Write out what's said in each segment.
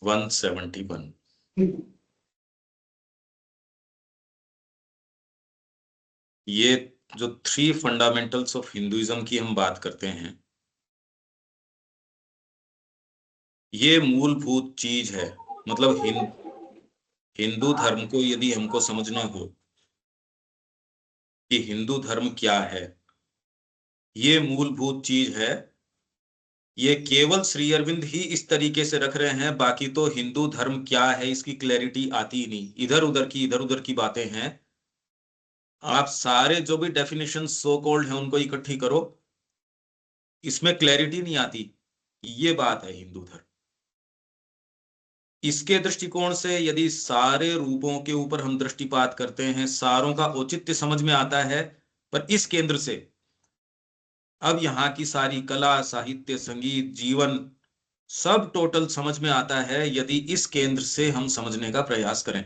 171। ये जो 3 fundamentals of Hinduism की हम बात करते हैं, ये मूलभूत चीज है। मतलब हिंदू धर्म को यदि हमको समझना हो कि हिंदू धर्म क्या है, ये मूलभूत चीज है। ये केवल श्री अरविंद ही इस तरीके से रख रहे हैं, बाकी तो हिंदू धर्म क्या है इसकी क्लैरिटी आती ही नहीं। इधर उधर की बातें हैं। आप सारे जो भी डेफिनेशन सो कॉल्ड हैं उनको इकट्ठी करो, इसमें क्लैरिटी नहीं आती। ये बात है हिंदू धर्म। इसके दृष्टिकोण से यदि सारे रूपों के ऊपर हम दृष्टिपात करते हैं, सारों का औचित्य समझ में आता है। पर इस केंद्र से अब यहाँ की सारी कला, साहित्य, संगीत, जीवन सब टोटल समझ में आता है यदि इस केंद्र से हम समझने का प्रयास करें।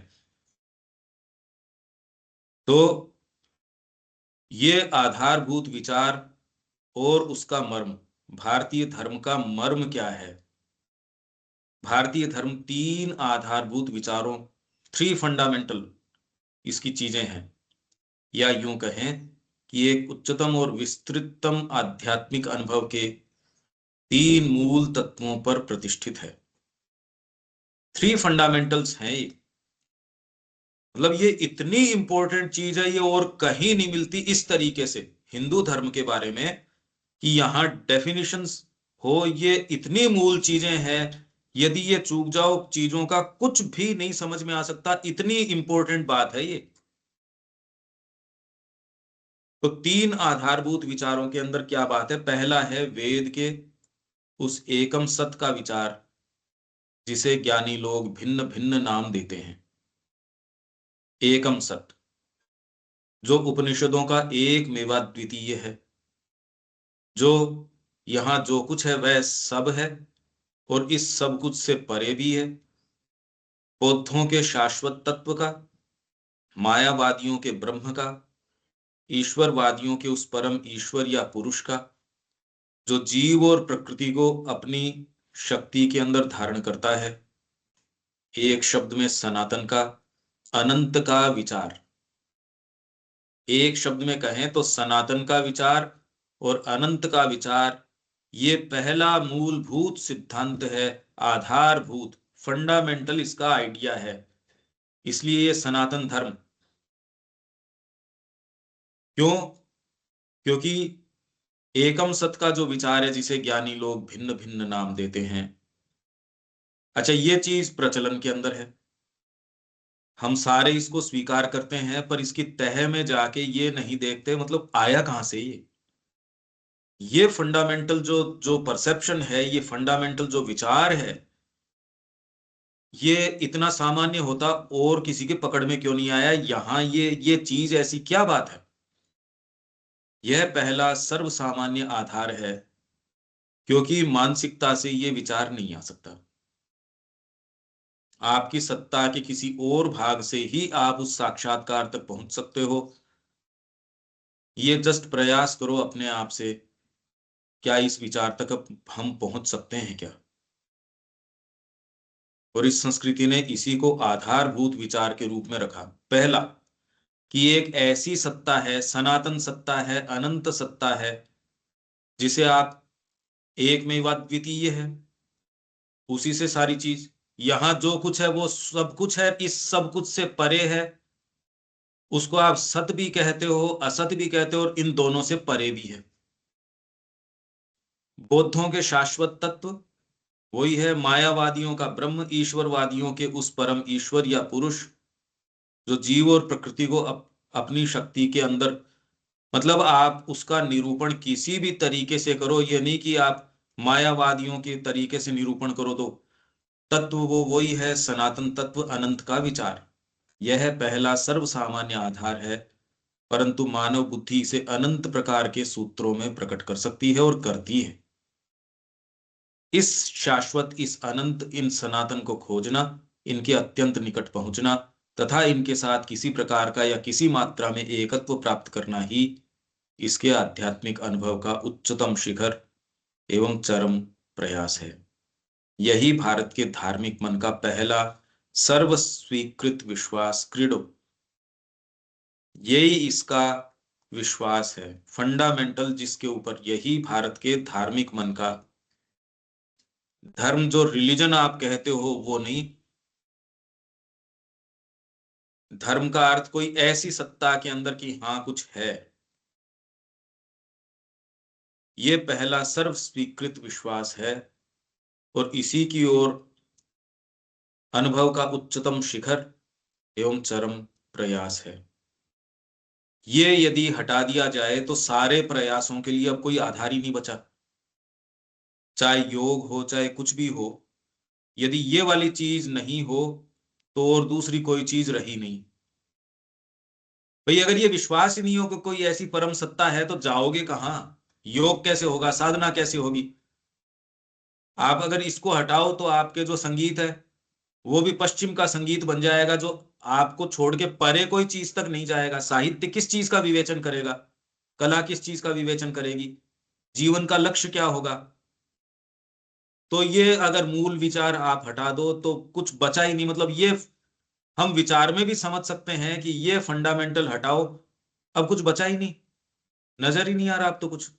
तो ये आधारभूत विचार और उसका मर्म, भारतीय धर्म का मर्म क्या है। भारतीय धर्म 3 आधारभूत विचारों, 3 फंडामेंटल इसकी चीजें हैं, या यूं कहें कि एक उच्चतम और विस्तृततम आध्यात्मिक अनुभव के 3 मूल तत्वों पर प्रतिष्ठित है। 3 फंडामेंटल्स हैं ये। मतलब ये इतनी इंपॉर्टेंट चीज है, ये और कहीं नहीं मिलती इस तरीके से हिंदू धर्म के बारे में, कि यहां डेफिनेशंस हो, ये इतनी मूल चीजें हैं। यदि ये चूक जाओ, चीजों का कुछ भी नहीं समझ में आ सकता, इतनी इंपॉर्टेंट बात है ये। तो 3 आधारभूत विचारों के अंदर क्या बात है। पहला है वेद के उस एकम सत का विचार, जिसे ज्ञानी लोग भिन्न भिन्न नाम देते हैं। एकम सत, जो उपनिषदों का एक मेवा द्वितीय है, जो यहां जो कुछ है वह सब है और इस सब कुछ से परे भी है। बौद्धों के शाश्वत तत्व का, मायावादियों के ब्रह्म का, ईश्वरवादियों के उस परम ईश्वर या पुरुष का, जो जीव और प्रकृति को अपनी शक्ति के अंदर धारण करता है। एक शब्द में सनातन का, अनंत का विचार। एक शब्द में कहें तो सनातन का विचार और अनंत का विचार, ये पहला मूलभूत सिद्धांत है, आधारभूत फंडामेंटल इसका आइडिया है। इसलिए ये सनातन धर्म। क्यों? क्योंकि एकम सत का जो विचार है, जिसे ज्ञानी लोग भिन्न भिन्न नाम देते हैं, अच्छा ये चीज प्रचलन के अंदर है, हम सारे इसको स्वीकार करते हैं, पर इसकी तह में जाके ये नहीं देखते मतलब आया कहां से ये फंडामेंटल जो जो परसेप्शन है, ये फंडामेंटल जो विचार है, ये इतना सामान्य होता और किसी के पकड़ में क्यों नहीं आया। यहां ये चीज ऐसी क्या बात है। यह पहला सर्वसामान्य आधार है, क्योंकि मानसिकता से ये विचार नहीं आ सकता। आपकी सत्ता के किसी और भाग से ही आप उस साक्षात्कार तक पहुंच सकते हो। ये जस्ट प्रयास करो अपने आप से, क्या इस विचार तक अब हम पहुंच सकते हैं क्या। और इस संस्कृति ने इसी को आधारभूत विचार के रूप में रखा। पहला, कि एक ऐसी सत्ता है, सनातन सत्ता है, अनंत सत्ता है, जिसे आप एक में अद्वितीय है, उसी से सारी चीज, यहां जो कुछ है वो सब कुछ है, इस सब कुछ से परे है। उसको आप सत भी कहते हो, असत भी कहते हो, और इन दोनों से परे भी है। बौद्धों के शाश्वत तत्व वही है, मायावादियों का ब्रह्म, ईश्वरवादियों के उस परम ईश्वर या पुरुष, जो जीव और प्रकृति को अपनी शक्ति के अंदर, मतलब आप उसका निरूपण किसी भी तरीके से करो, ये नहीं कि आप मायावादियों के तरीके से निरूपण करो, तो तत्व वो वही है, सनातन तत्व, अनंत का विचार। यह पहला सर्वसामान्य आधार है, परंतु मानव बुद्धि इसे अनंत प्रकार के सूत्रों में प्रकट कर सकती है और करती है। इस शाश्वत, इस अनंत, इन सनातन को खोजना, इनके अत्यंत निकट पहुंचना तथा इनके साथ किसी प्रकार का या किसी मात्रा में एकत्व प्राप्त करना ही इसके आध्यात्मिक अनुभव का उच्चतम शिखर एवं चरम प्रयास है। यही भारत के धार्मिक मन का पहला सर्व स्वीकृत विश्वास क्रीडो, यही इसका विश्वास है फंडामेंटल, जिसके ऊपर यही भारत के धार्मिक मन का धर्म, जो रिलीजन आप कहते हो वो नहीं। धर्म का अर्थ कोई ऐसी सत्ता के अंदर की हाँ कुछ है, ये पहला सर्व स्वीकृत विश्वास है और इसी की ओर अनुभव का उच्चतम शिखर एवं चरम प्रयास है। ये यदि हटा दिया जाए तो सारे प्रयासों के लिए अब कोई आधार ही नहीं बचा, चाहे योग हो चाहे कुछ भी हो। यदि ये वाली चीज नहीं हो तो और दूसरी कोई चीज रही नहीं। भाई अगर ये विश्वास ही नहीं हो कि कोई ऐसी परम सत्ता है तो जाओगे कहाँ? योग कैसे होगा, साधना कैसे होगी? आप अगर इसको हटाओ तो आपके जो संगीत है वो भी पश्चिम का संगीत बन जाएगा, जो आपको छोड़ के परे कोई चीज तक नहीं जाएगा। साहित्य किस चीज का विवेचन करेगा? कला किस चीज का विवेचन करेगी? जीवन का लक्ष्य क्या होगा? तो ये अगर मूल विचार आप हटा दो तो कुछ बचा ही नहीं। मतलब ये हम विचार में भी समझ सकते हैं कि ये फंडामेंटल हटाओ, अब कुछ बचा ही नहीं, नजर ही नहीं आ रहा अब तो कुछ।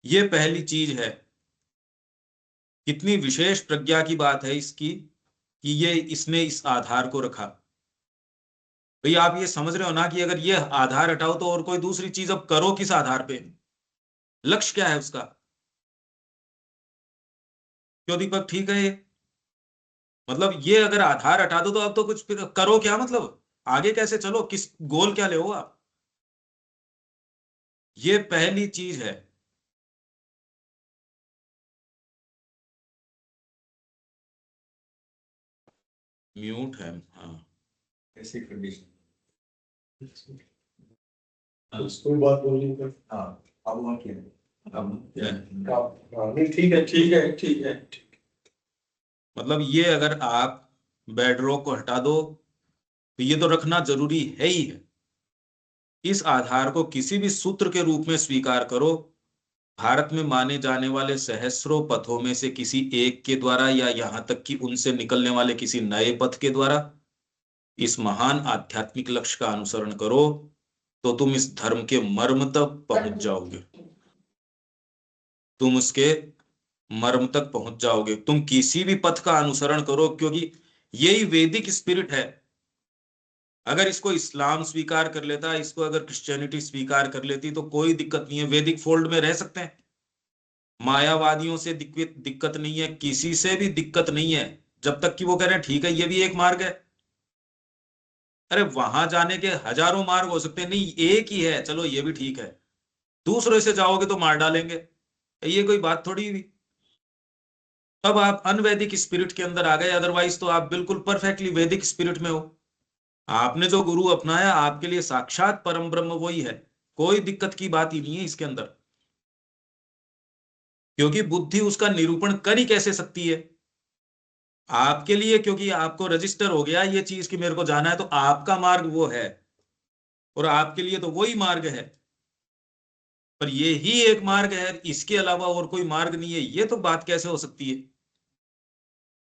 ये पहली चीज है। कितनी विशेष प्रज्ञा की बात है इसकी कि ये इसने इस आधार को रखा। भाई आप ये समझ रहे हो ना कि अगर ये आधार हटाओ तो और कोई दूसरी चीज अब करो किस आधार पे? लक्ष्य क्या है उसका? क्यों दीपक, ठीक है ये? मतलब ये अगर आधार हटा दो तो अब तो कुछ फिर करो क्या? मतलब आगे कैसे चलो, किस गोल क्या ले हो आप? ये पहली चीज है। म्यूट है, हाँ। ऐसी कंडीशन कोई बात बोलनी है। हाँ अब वहाँ क्या है? अब नहीं, ठीक है ठीक है ठीक है। मतलब ये अगर आप बेडरॉक को हटा दो तो ये तो रखना जरूरी है ही है। इस आधार को किसी भी सूत्र के रूप में स्वीकार करो। भारत में माने जाने वाले सहस्रों पथों में से किसी एक के द्वारा या यहां तक कि उनसे निकलने वाले किसी नए पथ के द्वारा इस महान आध्यात्मिक लक्ष्य का अनुसरण करो तो तुम इस धर्म के मर्म तक पहुंच जाओगे। तुम उसके मर्म तक पहुंच जाओगे। तुम किसी भी पथ का अनुसरण करो, क्योंकि यही वैदिक स्पिरिट है। अगर इसको इस्लाम स्वीकार कर लेता, इसको अगर क्रिश्चियनिटी स्वीकार कर लेती तो कोई दिक्कत नहीं है, वैदिक फोल्ड में रह सकते हैं। मायावादियों से दिक्कत नहीं है, किसी से भी दिक्कत नहीं है, जब तक कि वो कह रहे हैं ठीक है ये भी एक मार्ग है। अरे वहां जाने के हजारों मार्ग हो सकते हैं, नहीं एक ही है, चलो ये भी ठीक है। दूसरों से जाओगे तो मार डालेंगे, ये कोई बात थोड़ी हुई। अब आप अनवैदिक स्पिरिट के अंदर आ गए, अदरवाइज तो आप बिल्कुल परफेक्टली वैदिक स्पिरिट में हो। आपने जो गुरु अपनाया आपके लिए साक्षात परम ब्रह्म वही है, कोई दिक्कत की बात ही नहीं है इसके अंदर। क्योंकि बुद्धि उसका निरूपण कर ही कैसे सकती है आपके लिए? क्योंकि आपको रजिस्टर हो गया ये चीज कि मेरे को जाना है, तो आपका मार्ग वो है और आपके लिए तो वही मार्ग है। पर ये ही एक मार्ग है, इसके अलावा और कोई मार्ग नहीं है, ये तो बात कैसे हो सकती है?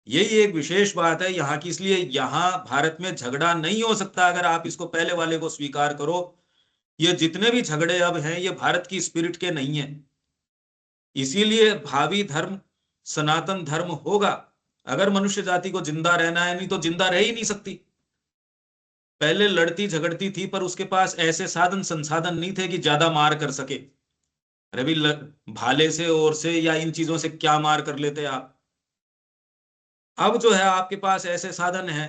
यही एक विशेष बात है यहाँ की। इसलिए यहाँ भारत में झगड़ा नहीं हो सकता अगर आप इसको पहले वाले को स्वीकार करो। ये जितने भी झगड़े अब हैं ये भारत की स्पिरिट के नहीं है। इसीलिए भावी धर्म सनातन धर्म होगा अगर मनुष्य जाति को जिंदा रहना है, नहीं तो जिंदा रह ही नहीं सकती। पहले लड़ती झगड़ती थी पर उसके पास ऐसे साधन संसाधन नहीं थे कि ज्यादा मार कर सके। अरे भी भाले से और से या इन चीजों से क्या मार कर लेते आप? अब जो है आपके पास ऐसे साधन हैं,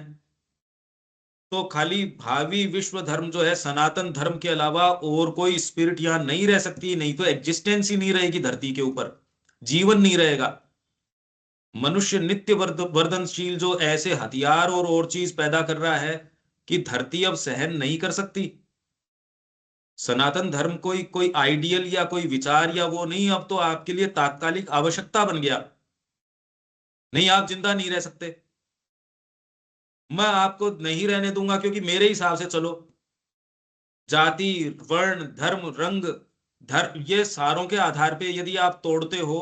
तो खाली भावी विश्व धर्म जो है सनातन धर्म के अलावा और कोई स्पिरिट यहां नहीं रह सकती, नहीं तो एग्जिस्टेंस ही नहीं रहेगी धरती के ऊपर, जीवन नहीं रहेगा। मनुष्य नित्य वर्धनशील जो ऐसे हथियार और चीज पैदा कर रहा है कि धरती अब सहन नहीं कर सकती। सनातन धर्म कोई कोई आइडियल या कोई विचार या वो नहीं, अब तो आपके लिए तात्कालिक आवश्यकता बन गया। नहीं आप जिंदा नहीं रह सकते, मैं आपको नहीं रहने दूंगा, क्योंकि मेरे हिसाब से चलो। जाति, वर्ण, धर्म, रंग, धर्म, ये सारों के आधार पे यदि आप तोड़ते हो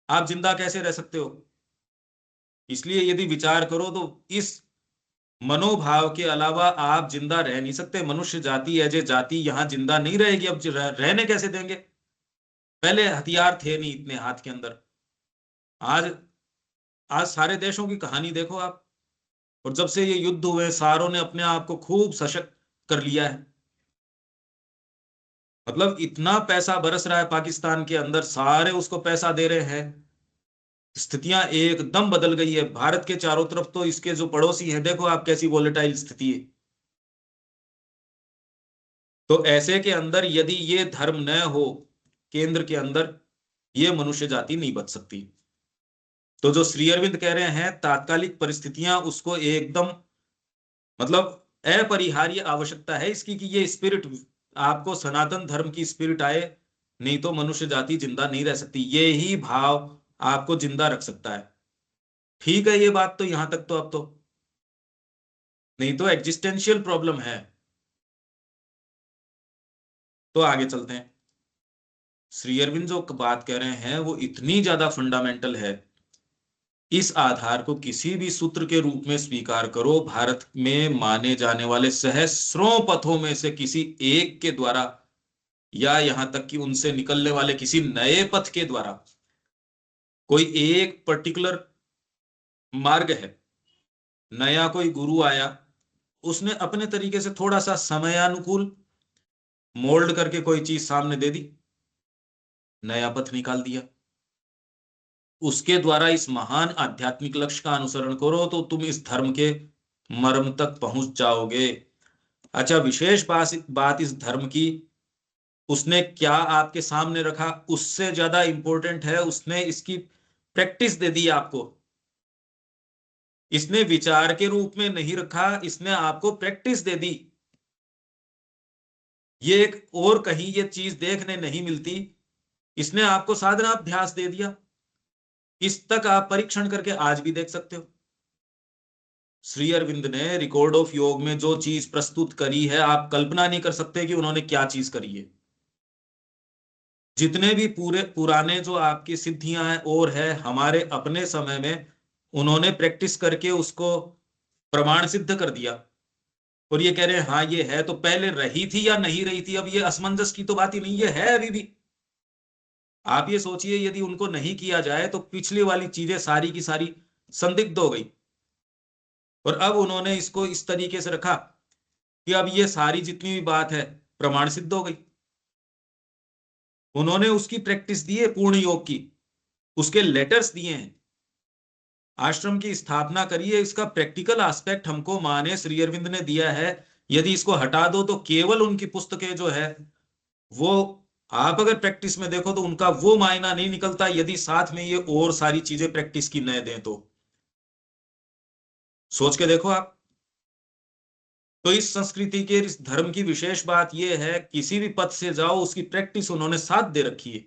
आप जिंदा कैसे रह सकते हो? इसलिए यदि विचार करो तो इस मनोभाव के अलावा आप जिंदा रह नहीं सकते। मनुष्य जाति एज ए जाति यहां जिंदा नहीं रहेगी। अब रहने कैसे देंगे? पहले हथियार थे नहीं इतने हाथ के अंदर। आज आज सारे देशों की कहानी देखो आप। और जब से ये युद्ध हुए, सारों ने अपने आप को खूब सशक्त कर लिया है। मतलब इतना पैसा बरस रहा है पाकिस्तान के अंदर, सारे उसको पैसा दे रहे हैं। स्थितियां एकदम बदल गई है भारत के चारों तरफ। तो इसके जो पड़ोसी हैं, देखो आप कैसी वोलेटाइल स्थिति है। तो ऐसे के अंदर यदि ये धर्म न हो केंद्र के अंदर, ये मनुष्य जाति नहीं बच सकती। तो जो श्री अरविंद कह रहे हैं, तात्कालिक परिस्थितियां उसको एकदम मतलब अपरिहार्य आवश्यकता है इसकी कि ये स्पिरिट, आपको सनातन धर्म की स्पिरिट आए, नहीं तो मनुष्य जाति जिंदा नहीं रह सकती। ये ही भाव आपको जिंदा रख सकता है। ठीक है, ये बात तो यहां तक तो अब तो, नहीं तो एग्जिस्टेंशियल प्रॉब्लम है। तो आगे चलते हैं। श्री अरविंद जो बात कह रहे हैं वो इतनी ज्यादा फंडामेंटल है। इस आधार को किसी भी सूत्र के रूप में स्वीकार करो, भारत में माने जाने वाले सहस्रों पथों में से किसी एक के द्वारा, या यहां तक कि उनसे निकलने वाले किसी नए पथ के द्वारा, कोई एक पर्टिकुलर मार्ग है, नया कोई गुरु आया, उसने अपने तरीके से थोड़ा सा समयानुकूल मोल्ड करके कोई चीज सामने दे दी, नया पथ निकाल दिया, उसके द्वारा इस महान आध्यात्मिक लक्ष्य का अनुसरण करो तो तुम इस धर्म के मर्म तक पहुंच जाओगे। अच्छा, विशेष बात इस धर्म की, उसने क्या आपके सामने रखा उससे ज्यादा इंपॉर्टेंट है, उसने इसकी प्रैक्टिस दे दी आपको। इसने विचार के रूप में नहीं रखा, इसने आपको प्रैक्टिस दे दी। ये एक और कहीं ये चीज देखने नहीं मिलती। इसने आपको साधना अभ्यास दे दिया। इस तक आप परीक्षण करके आज भी देख सकते हो। श्री अरविंद ने रिकॉर्ड ऑफ योग में जो चीज प्रस्तुत करी है, आप कल्पना नहीं कर सकते कि उन्होंने क्या चीज करी है। जितने भी पूरे पुराने जो आपकी सिद्धियां हैं और है हमारे अपने समय में, उन्होंने प्रैक्टिस करके उसको प्रमाण सिद्ध कर दिया। और ये कह रहे हैं हाँ ये है, तो पहले रही थी या नहीं रही थी, अब ये असमंजस की तो बात ही नहीं, ये है अभी भी। आप ये सोचिए यदि उनको नहीं किया जाए तो पिछली वाली चीजें सारी की सारी संदिग्ध हो गई। और अब उन्होंने इसको इस तरीके से रखा कि अब ये सारी जितनी भी बात है प्रमाण सिद्ध हो गई। उन्होंने उसकी प्रैक्टिस दी है पूर्ण योग की, उसके लेटर्स दिए हैं, आश्रम की स्थापना करिए, इसका प्रैक्टिकल एस्पेक्ट हमको माने श्री अरविंद ने दिया है। यदि इसको हटा दो तो केवल उनकी पुस्तकें जो है वो, आप अगर प्रैक्टिस में देखो तो उनका वो मायना नहीं निकलता यदि साथ में ये और सारी चीजें प्रैक्टिस की न दें तो। सोच के देखो आप। तो इस संस्कृति के, इस धर्म की विशेष बात यह है, किसी भी पथ से जाओ उसकी प्रैक्टिस उन्होंने साथ दे रखी है।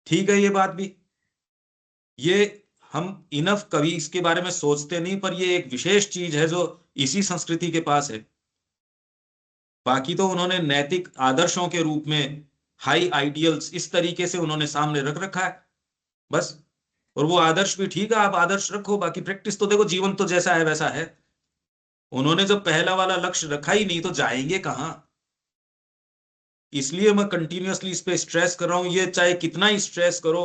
ठीक है, ये बात भी, ये हम इनफ कभी इसके बारे में सोचते नहीं, पर ये एक विशेष चीज है जो इसी संस्कृति के पास है। बाकी तो उन्होंने नैतिक आदर्शों के रूप में हाई आइडियल्स इस तरीके से उन्होंने सामने रख रखा है बस। और वो आदर्श भी ठीक है, आप आदर्श रखो, बाकी प्रैक्टिस तो देखो, जीवन तो जैसा है वैसा है। उन्होंने जब पहला वाला लक्ष्य रखा ही नहीं तो जाएंगे कहां? इसलिए मैं कंटिन्यूअसली इस पे स्ट्रेस कर रहा हूं। ये चाहे कितना ही स्ट्रेस करो,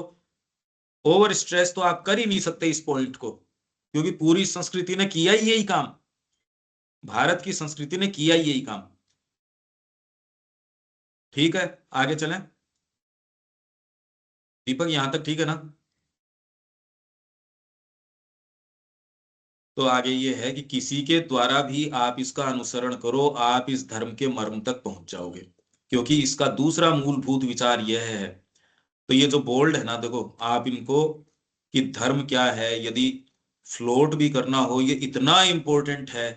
ओवर स्ट्रेस तो आप कर ही नहीं सकते इस पॉइंट को, क्योंकि पूरी संस्कृति ने किया ही यही काम। भारत की संस्कृति ने किया ही यही काम। ठीक है, आगे चलें। दीपक, यहां तक ठीक है ना? तो आगे ये है कि किसी के द्वारा भी आप इसका अनुसरण करो, आप इस धर्म के मर्म तक पहुंच जाओगे, क्योंकि इसका दूसरा मूलभूत विचार यह है। तो ये जो बोल्ड है ना, देखो आप इनको, कि धर्म क्या है, यदि फ्लोट भी करना हो, ये इतना इंपॉर्टेंट है।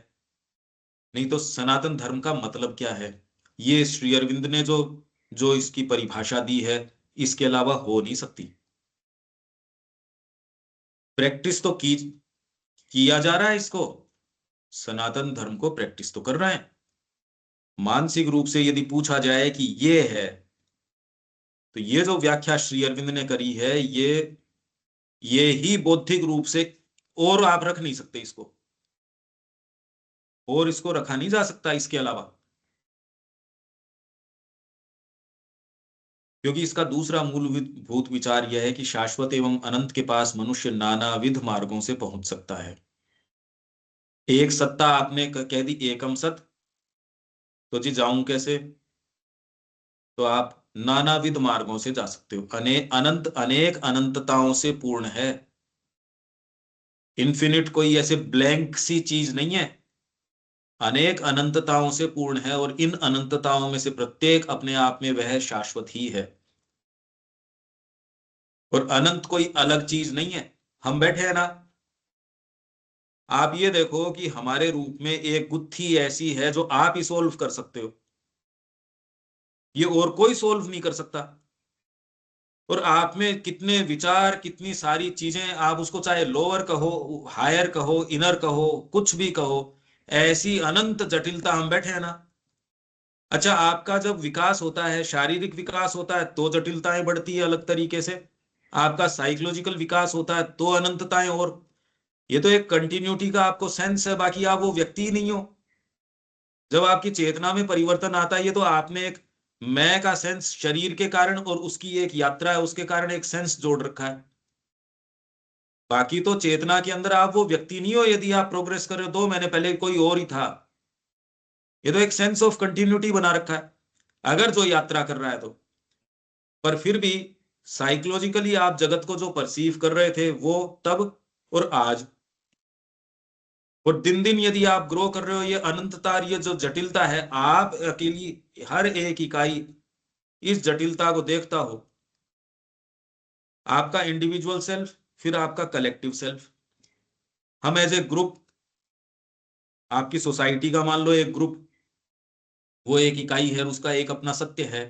नहीं तो सनातन धर्म का मतलब क्या है, ये श्री अरविंद ने जो जो इसकी परिभाषा दी है, इसके अलावा हो नहीं सकती। प्रैक्टिस तो किया जा रहा है इसको, सनातन धर्म को प्रैक्टिस तो कर रहे हैं। मानसिक रूप से यदि पूछा जाए कि ये है, तो ये जो व्याख्या श्री अरविंद ने करी है, ये ही बौद्धिक रूप से, और आप रख नहीं सकते इसको, और इसको रखा नहीं जा सकता इसके अलावा, क्योंकि इसका दूसरा मूलभूत विचार यह है कि शाश्वत एवं अनंत के पास मनुष्य नानाविध मार्गों से पहुंच सकता है। एक सत्ता आपने कह दी एकम सत, तो जी जाऊं कैसे? तो आप नानाविध मार्गों से जा सकते हो। अनंत अनेक अनंतताओं से पूर्ण है। इन्फिनिट कोई ऐसे ब्लैंक सी चीज नहीं है, अनेक अनंतताओं से पूर्ण है, और इन अनंतताओं में से प्रत्येक अपने आप में वह शाश्वत ही है। और अनंत कोई अलग चीज नहीं है। हम बैठे हैं ना, आप ये देखो कि हमारे रूप में एक गुत्थी ऐसी है जो आप ही सोल्व कर सकते हो, ये और कोई सोल्व नहीं कर सकता। और आप में कितने विचार, कितनी सारी चीजें, आप उसको चाहे लोअर कहो, हायर कहो, इनर कहो, कुछ भी कहो, ऐसी अनंत जटिलता, हम बैठे हैं ना। अच्छा, आपका जब विकास होता है, शारीरिक विकास होता है, तो जटिलताएं बढ़ती है अलग तरीके से। आपका साइकोलॉजिकल विकास होता है तो अनंतताएं। और ये तो एक कंटिन्यूटी का आपको सेंस है, बाकी आप वो व्यक्ति ही नहीं हो। जब आपकी चेतना में परिवर्तन आता है, ये तो आपने एक मैं का सेंस शरीर के कारण और उसकी एक यात्रा है, उसके कारण एक सेंस जोड़ रखा है। बाकी तो चेतना के अंदर आप वो व्यक्ति नहीं हो। यदि आप प्रोग्रेस कर रहे हो, 2 महीने पहले कोई और ही था। ये तो एक सेंस ऑफ कंटिन्यूटी बना रखा है, अगर जो यात्रा कर रहा है तो। पर फिर भी साइकोलॉजिकली आप जगत को जो परसीव कर रहे थे, वो तब और आज, और दिन दिन यदि आप ग्रो कर रहे हो, ये अनंतता, ये जो जटिलता है, आप अकेली हर एक इकाई इस जटिलता को देखता हो। आपका इंडिविजुअल सेल्फ, फिर आपका कलेक्टिव सेल्फ। हम एज ए ग्रुप, आपकी सोसाइटी का मान लो एक ग्रुप, वो एक इकाई है, उसका एक अपना सत्य है।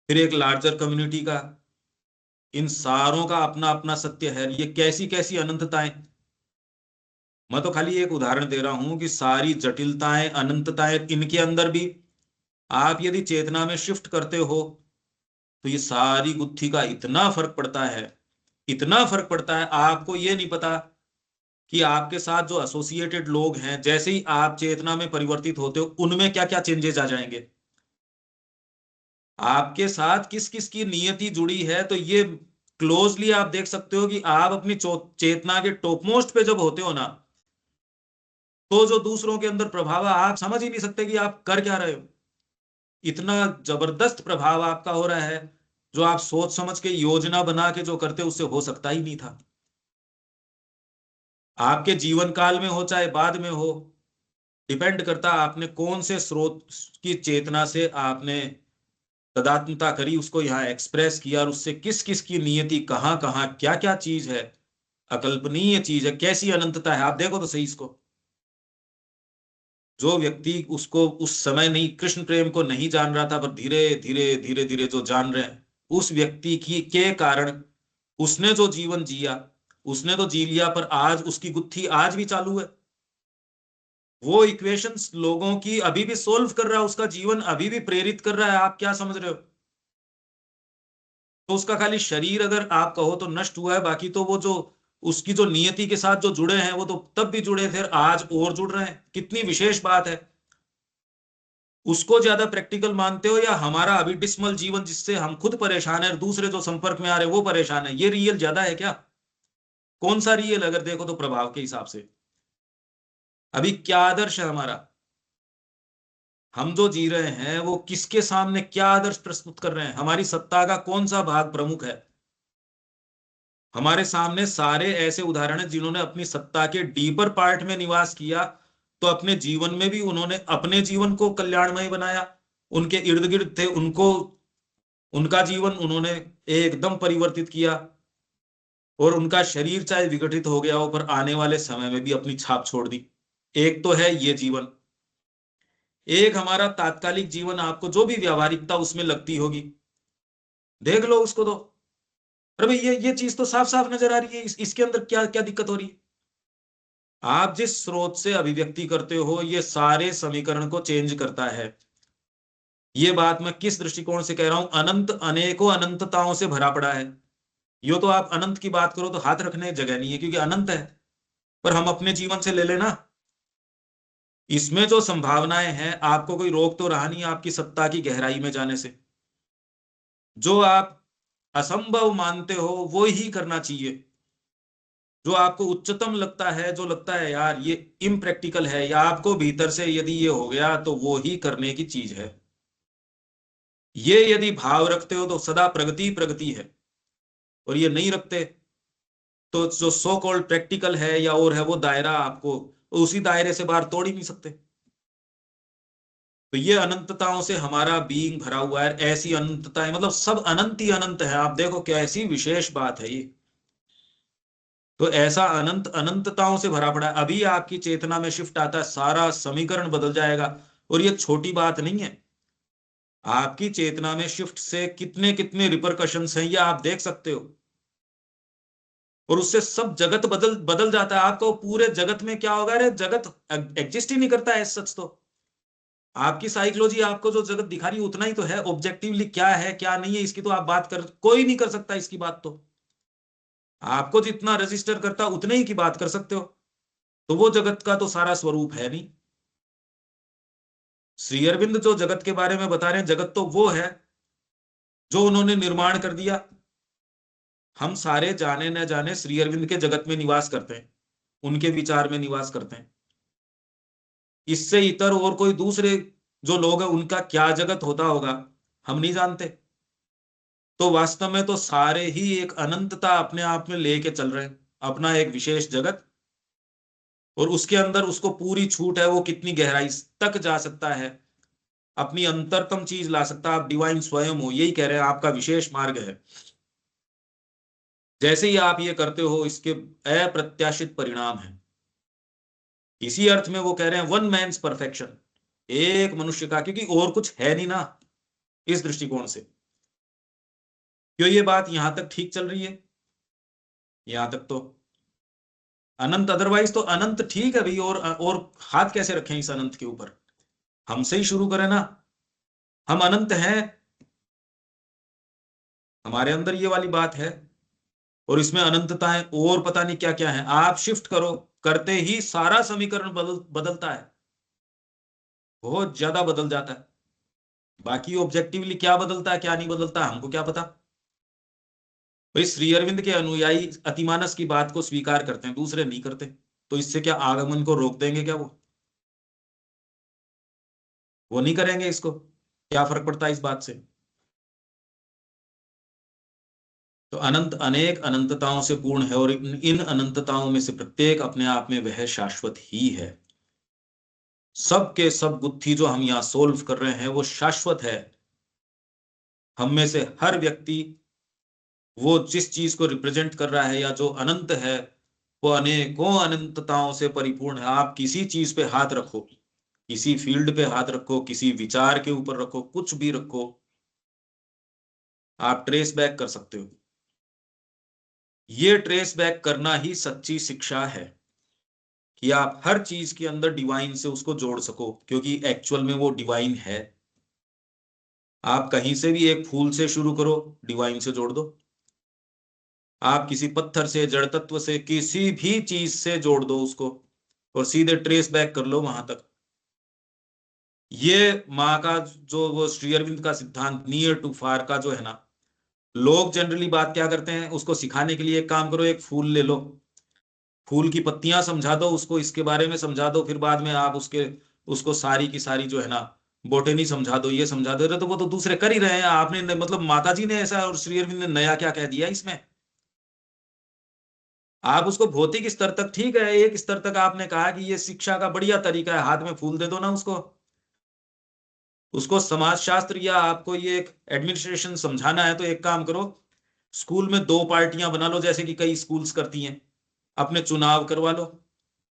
फिर एक लार्जर कम्युनिटी का, इन सारों का अपना अपना सत्य है। ये कैसी कैसी अनंतताएं। मैं तो खाली एक उदाहरण दे रहा हूं कि सारी जटिलताएं, अनंतताएं, इनके अंदर भी आप यदि चेतना में शिफ्ट करते हो, तो ये सारी गुत्थी का इतना फर्क पड़ता है, इतना फर्क पड़ता है। आपको ये नहीं पता कि आपके साथ जो एसोसिएटेड लोग हैं, जैसे ही आप चेतना में परिवर्तित होते हो, उनमें क्या क्या चेंजेस आ जाएंगे। आपके साथ किस किस की नियति जुड़ी है, तो ये क्लोजली आप देख सकते हो कि आप अपनी चेतना के टॉप मोस्ट पे जब होते हो ना, तो जो दूसरों के अंदर प्रभाव है, आप समझ ही नहीं सकते कि आप कर क्या रहे हो। इतना जबरदस्त प्रभाव आपका हो रहा है, जो आप सोच समझ के योजना बना के जो करते, उससे हो सकता ही नहीं था। आपके जीवन काल में हो चाहे बाद में हो, डिपेंड करता आपने कौन से स्रोत की चेतना से आपने तदात्मता करी, उसको यहाँ एक्सप्रेस किया, और उससे किस किस की नियति, कहाँ कहाँ क्या क्या चीज है, अकल्पनीय चीज है, कैसी अनंतता है। आप देखो तो सही इसको। जो व्यक्ति उसको उस समय नहीं, कृष्ण प्रेम को नहीं जान रहा था, पर धीरे धीरे धीरे धीरे जो जान रहे हैं, उस व्यक्ति की के कारण उसने जो जीवन जिया, उसने तो जी लिया, पर आज उसकी गुत्थी आज भी चालू है। वो इक्वेशंस लोगों की अभी भी सोल्व कर रहा है, उसका जीवन अभी भी प्रेरित कर रहा है। आप क्या समझ रहे हो? तो उसका खाली शरीर अगर आप कहो तो नष्ट हुआ है, बाकी तो वो जो उसकी जो नियति के साथ जो जुड़े हैं, वो तो तब भी जुड़े थे, आज और जुड़ रहे हैं। कितनी विशेष बात है। उसको ज्यादा प्रैक्टिकल मानते हो, या हमारा अभी डिस्मल जीवन जिससे हम खुद परेशान है और दूसरे जो संपर्क में आ रहे हैं वो परेशान है, ये रियल ज्यादा है क्या? कौन सा रियल, अगर देखो तो प्रभाव के हिसाब से अभी क्या आदर्श है हमारा? हम जो जी रहे हैं वो किसके सामने क्या आदर्श प्रस्तुत कर रहे हैं? हमारी सत्ता का कौन सा भाग प्रमुख है? हमारे सामने सारे ऐसे उदाहरण हैं जिन्होंने अपनी सत्ता के डीपर पार्ट में निवास किया, तो अपने जीवन में भी उन्होंने अपने जीवन को कल्याणमय बनाया। उनके इर्द गिर्द थे, उनको उनका जीवन उन्होंने एकदम परिवर्तित किया, और उनका शरीर चाहे विघटित हो गया हो, पर आने वाले समय में भी अपनी छाप छोड़ दी। एक तो है ये जीवन, एक हमारा तात्कालिक जीवन, आपको जो भी व्यावहारिकता उसमें लगती होगी, देख लो उसको तो। अरे भाई, ये चीज तो साफ साफ नजर आ रही है, इसके अंदर क्या क्या दिक्कत हो रही है? आप जिस स्रोत से अभिव्यक्ति करते हो, ये सारे समीकरण को चेंज करता है। ये बात मैं किस दृष्टिकोण से कह रहा हूं? अनंत अनेकों अनंतताओं से भरा पड़ा है। यो तो आप अनंत की बात करो तो हाथ रखने की जगह नहीं है, क्योंकि अनंत है। पर हम अपने जीवन से ले लेना, इसमें जो संभावनाएं हैं, आपको कोई रोक तो रहा नहीं आपकी सत्ता की गहराई में जाने से। जो आप असंभव मानते हो वो ही करना चाहिए। जो आपको उच्चतम लगता है, जो लगता है यार ये इम्प्रैक्टिकल है, या आपको भीतर से यदि ये हो गया तो वो ही करने की चीज है। ये यदि भाव रखते हो तो सदा प्रगति प्रगति है। और ये नहीं रखते तो जो सो कॉल्ड प्रैक्टिकल है या और है, वो दायरा आपको उसी दायरे से बाहर तोड़ ही नहीं सकते। तो ये अनंतताओं से हमारा बीइंग भरा हुआ है। ऐसी अनंतताएं, मतलब सब अनंत ही अनंत है। आप देखो कैसी विशेष बात है ये। तो ऐसा अनंत अनंतताओं से भरा पड़ा है। अभी आपकी चेतना में शिफ्ट आता है, सारा समीकरण बदल जाएगा। और ये छोटी बात नहीं है। आपकी चेतना में शिफ्ट से कितने कितने रिपरकशंस हैं, ये आप देख सकते हो। और उससे सब जगत बदल बदल जाता है। आपको पूरे जगत में क्या होगा? अरे जगत एग्जिस्ट ही नहीं करता है सच तो। आपकी साइकोलॉजी आपको जो जगत दिखा रही है उतना ही तो है। ऑब्जेक्टिवली क्या है क्या नहीं है इसकी तो आप बात कर, कोई नहीं कर सकता इसकी बात तो। आपको जितना रजिस्टर करता उतने ही की बात कर सकते हो। तो वो जगत का तो सारा स्वरूप है नहीं। श्री अरविंद जो जगत के बारे में बता रहे हैं, जगत तो वो है जो उन्होंने निर्माण कर दिया। हम सारे जाने न जाने श्री अरविंद के जगत में निवास करते हैं, उनके विचार में निवास करते हैं। इससे इतर और कोई दूसरे जो लोग हैं उनका क्या जगत होता होगा हम नहीं जानते। तो वास्तव में तो सारे ही एक अनंतता अपने आप में लेके चल रहे हैं, अपना एक विशेष जगत। और उसके अंदर उसको पूरी छूट है, वो कितनी गहराई तक जा सकता है, अपनी अंतरतम चीज ला सकता है। आप डिवाइन स्वयं हो, यही कह रहे हैं, आपका विशेष मार्ग है। जैसे ही आप ये करते हो, इसके अप्रत्याशित परिणाम है। इसी अर्थ में वो कह रहे हैं वन मैन्स परफेक्शन, एक मनुष्य का, क्योंकि और कुछ है नहीं ना इस दृष्टिकोण से। क्यों ये बात यहां तक ठीक चल रही है? यहां तक तो अनंत, अदरवाइज तो अनंत ठीक है भाई। और हाथ कैसे रखें इस अनंत के ऊपर? हमसे ही शुरू करें ना। हम अनंत हैं, हमारे अंदर ये वाली बात है। और इसमें अनंतताएं और पता नहीं क्या क्या है। आप शिफ्ट करो, करते ही सारा समीकरण बदलता है, बहुत ज्यादा बदल जाता है। बाकी ऑब्जेक्टिवली क्या बदलता है क्या नहीं बदलता हमको क्या पता। भाई श्री अरविंद के अनुयायी अतिमानस की बात को स्वीकार करते हैं, दूसरे नहीं करते। तो इससे क्या आगमन को रोक देंगे क्या? वो नहीं करेंगे इसको, क्या फर्क पड़ता है इस बात से? तो अनंत अनेक अनंतताओं से पूर्ण है, और इन अनंतताओं में से प्रत्येक अपने आप में वह शाश्वत ही है। सब के सब बुद्धि जो हम यहाँ सोल्व कर रहे हैं वो शाश्वत है। हम में से हर व्यक्ति वो जिस चीज को रिप्रेजेंट कर रहा है या जो अनंत है, वो अनेकों अनंतताओं से परिपूर्ण है। आप किसी चीज पे हाथ रखो, किसी फील्ड पे हाथ रखो, किसी विचार के ऊपर रखो, कुछ भी रखो, आप ट्रेस बैक कर सकते हो। ये ट्रेस बैक करना ही सच्ची शिक्षा है, कि आप हर चीज के अंदर डिवाइन से उसको जोड़ सको, क्योंकि एक्चुअल में वो डिवाइन है। आप कहीं से भी एक फूल से शुरू करो, डिवाइन से जोड़ दो। आप किसी पत्थर से, जड़ तत्व से, किसी भी चीज से जोड़ दो उसको, और सीधे ट्रेस बैक कर लो वहां तक। ये माँ का जो वो श्री अरविंद का सिद्धांत नियर टू फार का जो है ना, लोग जनरली बात क्या करते हैं, उसको सिखाने के लिए एक काम करो, एक फूल ले लो, फूल की पत्तियां समझा दो उसको, इसके बारे में समझा दो, फिर बाद में आप उसको सारी की सारी जो है ना बोटेनी समझा दो, ये समझा दो। तो वो तो दूसरे कर ही रहे हैं। आपने मतलब माता जी ने ऐसा और श्री अरविंद ने नया क्या कह दिया इसमें? आप उसको भौतिक स्तर तक, ठीक है, एक स्तर तक आपने कहा कि ये शिक्षा का बढ़िया तरीका है, हाथ में फूल दे दो ना उसको। उसको समाजशास्त्र या आपको ये एक एडमिनिस्ट्रेशन समझाना है तो एक काम करो, स्कूल में दो पार्टियां बना लो, जैसे कि कई स्कूल्स करती हैं, अपने चुनाव करवा लो।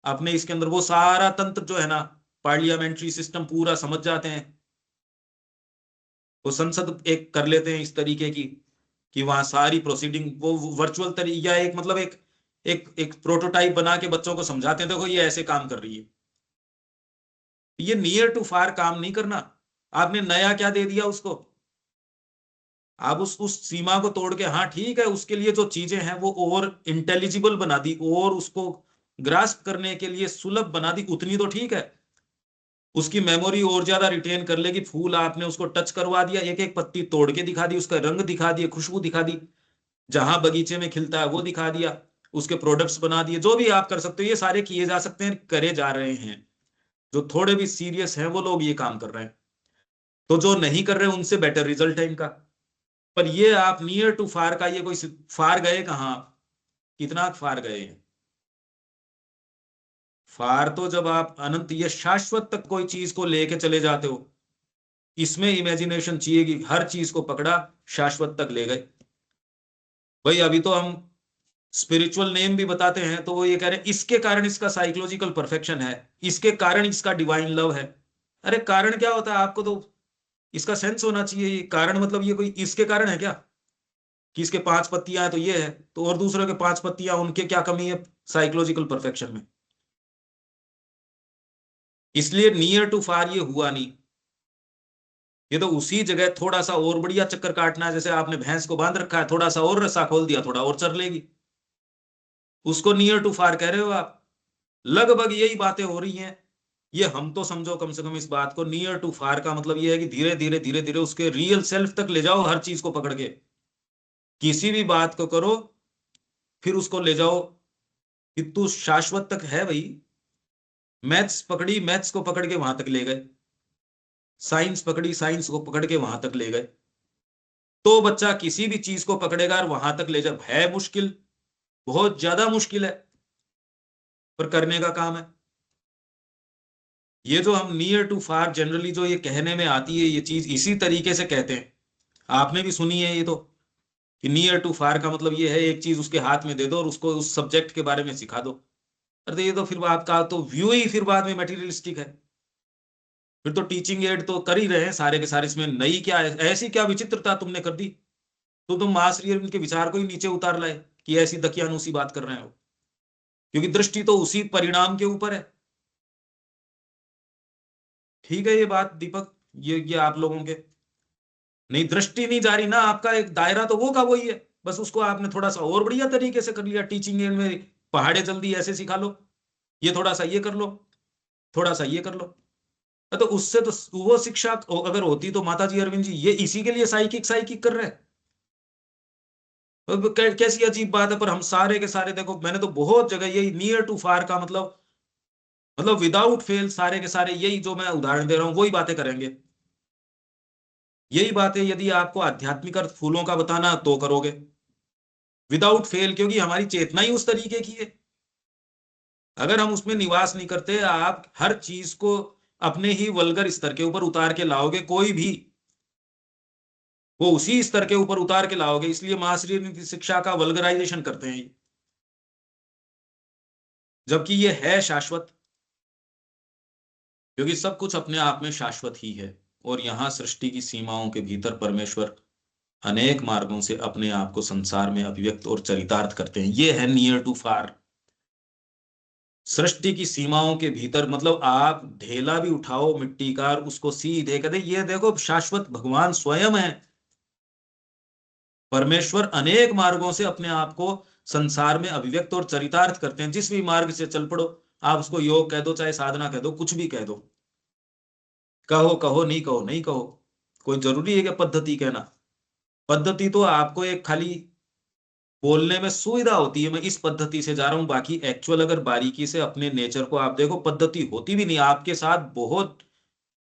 अपने इसके अंदर वो सारा तंत्र जो है ना, पार्लियामेंट्री सिस्टम पूरा समझ जाते हैं। वो संसद एक कर लेते हैं इस तरीके की, कि वहां सारी प्रोसीडिंग वो वर्चुअल तरीके, या एक मतलब एक एक एक प्रोटोटाइप बना के बच्चों को समझाते हैं, देखो ये ऐसे काम कर रही है। ये नियर टू फार काम नहीं करना। आपने नया क्या दे दिया उसको? आप उस सीमा को तोड़ के, हाँ ठीक है, उसके लिए जो चीजें हैं वो और इंटेलिजिबल बना दी और उसको ग्रास्प करने के लिए सुलभ बना दी, उतनी तो ठीक है। उसकी मेमोरी और ज्यादा रिटेन कर लेगी। फूल आपने उसको टच करवा दिया, एक एक पत्ती तोड़ के दिखा दी, उसका रंग दिखा दिया, खुशबू दिखा दी, जहां बगीचे में खिलता है वो दिखा दिया, उसके प्रोडक्ट्स बना दिए, जो भी आप कर सकते हो ये सारे किए जा सकते हैं, करे जा रहे हैं। जो थोड़े भी सीरियस हैं वो लोग ये काम कर रहे हैं। तो जो नहीं कर रहे उनसे बेटर रिजल्ट है इनका। पर ये आप नियर टू फार का, ये कोई फार गए कहाँ आप? कितना फार गए हैं? फार तो जब आप अनंत, ये शाश्वत तक कोई चीज को लेके चले जाते हो, इसमें इमेजिनेशन चाहिए कि हर चीज को पकड़ा, शाश्वत तक ले गए। भाई अभी तो हम स्पिरिचुअल नेम भी बताते हैं तो वो ये कह रहे हैं इसके कारण इसका साइकोलॉजिकल परफेक्शन है, इसके कारण इसका डिवाइन लव है। अरे कारण क्या होता है आपको तो इसका सेंस होना चाहिए। ये कारण मतलब ये कोई इसके कारण है क्या, कि इसके 5 पत्तियां हैं तो ये है, तो और दूसरों के 5 पत्तियां, उनके क्या कमी है साइकोलॉजिकल परफेक्शन में? इसलिए नियर टू फार ये हुआ नहीं। ये तो उसी जगह थोड़ा सा और बढ़िया चक्कर काटना है, जैसे आपने भैंस को बांध रखा है, थोड़ा सा और रस्सा खोल दिया, थोड़ा और चर लेगी, उसको नियर टू फार कह रहे हो आप। लगभग यही बातें हो रही हैं। ये हम तो समझो कम से कम इस बात को, नियर टू फार का मतलब ये है कि धीरे धीरे धीरे धीरे उसके रियल सेल्फ तक ले जाओ, हर चीज को पकड़ के किसी भी बात को करो, फिर उसको ले जाओ कि तू शाश्वत तक है भाई। मैथ्स पकड़ी, मैथ्स को पकड़ के वहां तक ले गए, साइंस पकड़ी, साइंस को पकड़ के वहां तक ले गए। तो बच्चा किसी भी चीज को पकड़ेगा और वहां तक ले जा, है मुश्किल, बहुत ज्यादा मुश्किल है, पर करने का काम है। ये जो हम नियर टू फार जनरली जो ये कहने में आती है, ये चीज इसी तरीके से कहते हैं। आपने भी सुनी है ये तो, कि नियर टू फार का मतलब ये है एक चीज उसके हाथ में दे दो और उसको उस सब्जेक्ट के बारे में सिखा दो। अरे तो ये तो फिर आपका तो व्यू ही फिर बाद में मटेरियलिस्टिक है। फिर तो टीचिंग एड तो कर ही रहे हैं सारे के सारे, इसमें नई क्या है, ऐसी क्या विचित्रता तुमने कर दी? तो तुम मास रियल के विचार को ही नीचे उतार लाए कि ऐसी दकियानूसी बात कर रहे हो, क्योंकि दृष्टि तो उसी परिणाम के ऊपर है। ठीक है ये बात दीपक, ये आप लोगों के नहीं, दृष्टि नहीं जा रही ना, आपका एक दायरा तो वो का वही है, बस उसको आपने थोड़ा सा और बढ़िया तरीके से कर लिया। टीचिंग एड में पहाड़े जल्दी ऐसे सिखा लो, ये थोड़ा सा ये कर लो, थोड़ा सा ये कर लो। तो उससे तो वो शिक्षा अगर होती तो माता जी अरविंद जी ये इसी के लिए साइकिक साइकिक कर रहे हैं। अब कैसी अजीब बात है। पर हम सारे के सारे देखो, मैंने तो बहुत जगह यही नियर टू फार का मतलब विदाउट फेल सारे के सारे यही जो मैं उदाहरण दे रहा हूं वही बातें करेंगे। यही बातें यदि आपको आध्यात्मिक अर्थ फूलों का बताना तो करोगे विदाउट फेल, क्योंकि हमारी चेतना ही उस तरीके की है। अगर हम उसमें निवास नहीं करते, आप हर चीज को अपने ही वल्गर स्तर के ऊपर उतार के लाओगे, कोई भी वो उसी स्तर के ऊपर उतार के लाओगे। इसलिए महाश्री नीति शिक्षा का वल्गराइजेशन करते हैं, जबकि ये है शाश्वत, क्योंकि सब कुछ अपने आप में शाश्वत ही है। और यहां सृष्टि की सीमाओं के भीतर परमेश्वर अनेक मार्गों से अपने आप को संसार में अभिव्यक्त और चरितार्थ करते हैं। ये है नियर टू फार। सृष्टि की सीमाओं के भीतर मतलब आप ढेला भी उठाओ मिट्टी का और उसको सीधे कहते ये देखो शाश्वत भगवान स्वयं है। परमेश्वर अनेक मार्गों से अपने आप को संसार में अभिव्यक्त और चरितार्थ करते हैं। जिस भी मार्ग से चल पड़ो, आप उसको योग कह दो चाहे साधना कह दो, कुछ भी कह दो, कहो कहो नहीं कहो नहीं कहो, कोई जरूरी है क्या पद्धति कहना? पद्धति तो आपको एक खाली बोलने में सुविधा होती है, मैं इस पद्धति से जा रहा हूं, बाकी एक्चुअल अगर बारीकी से अपने नेचर को आप देखो, पद्धति होती भी नहीं आपके साथ। बहुत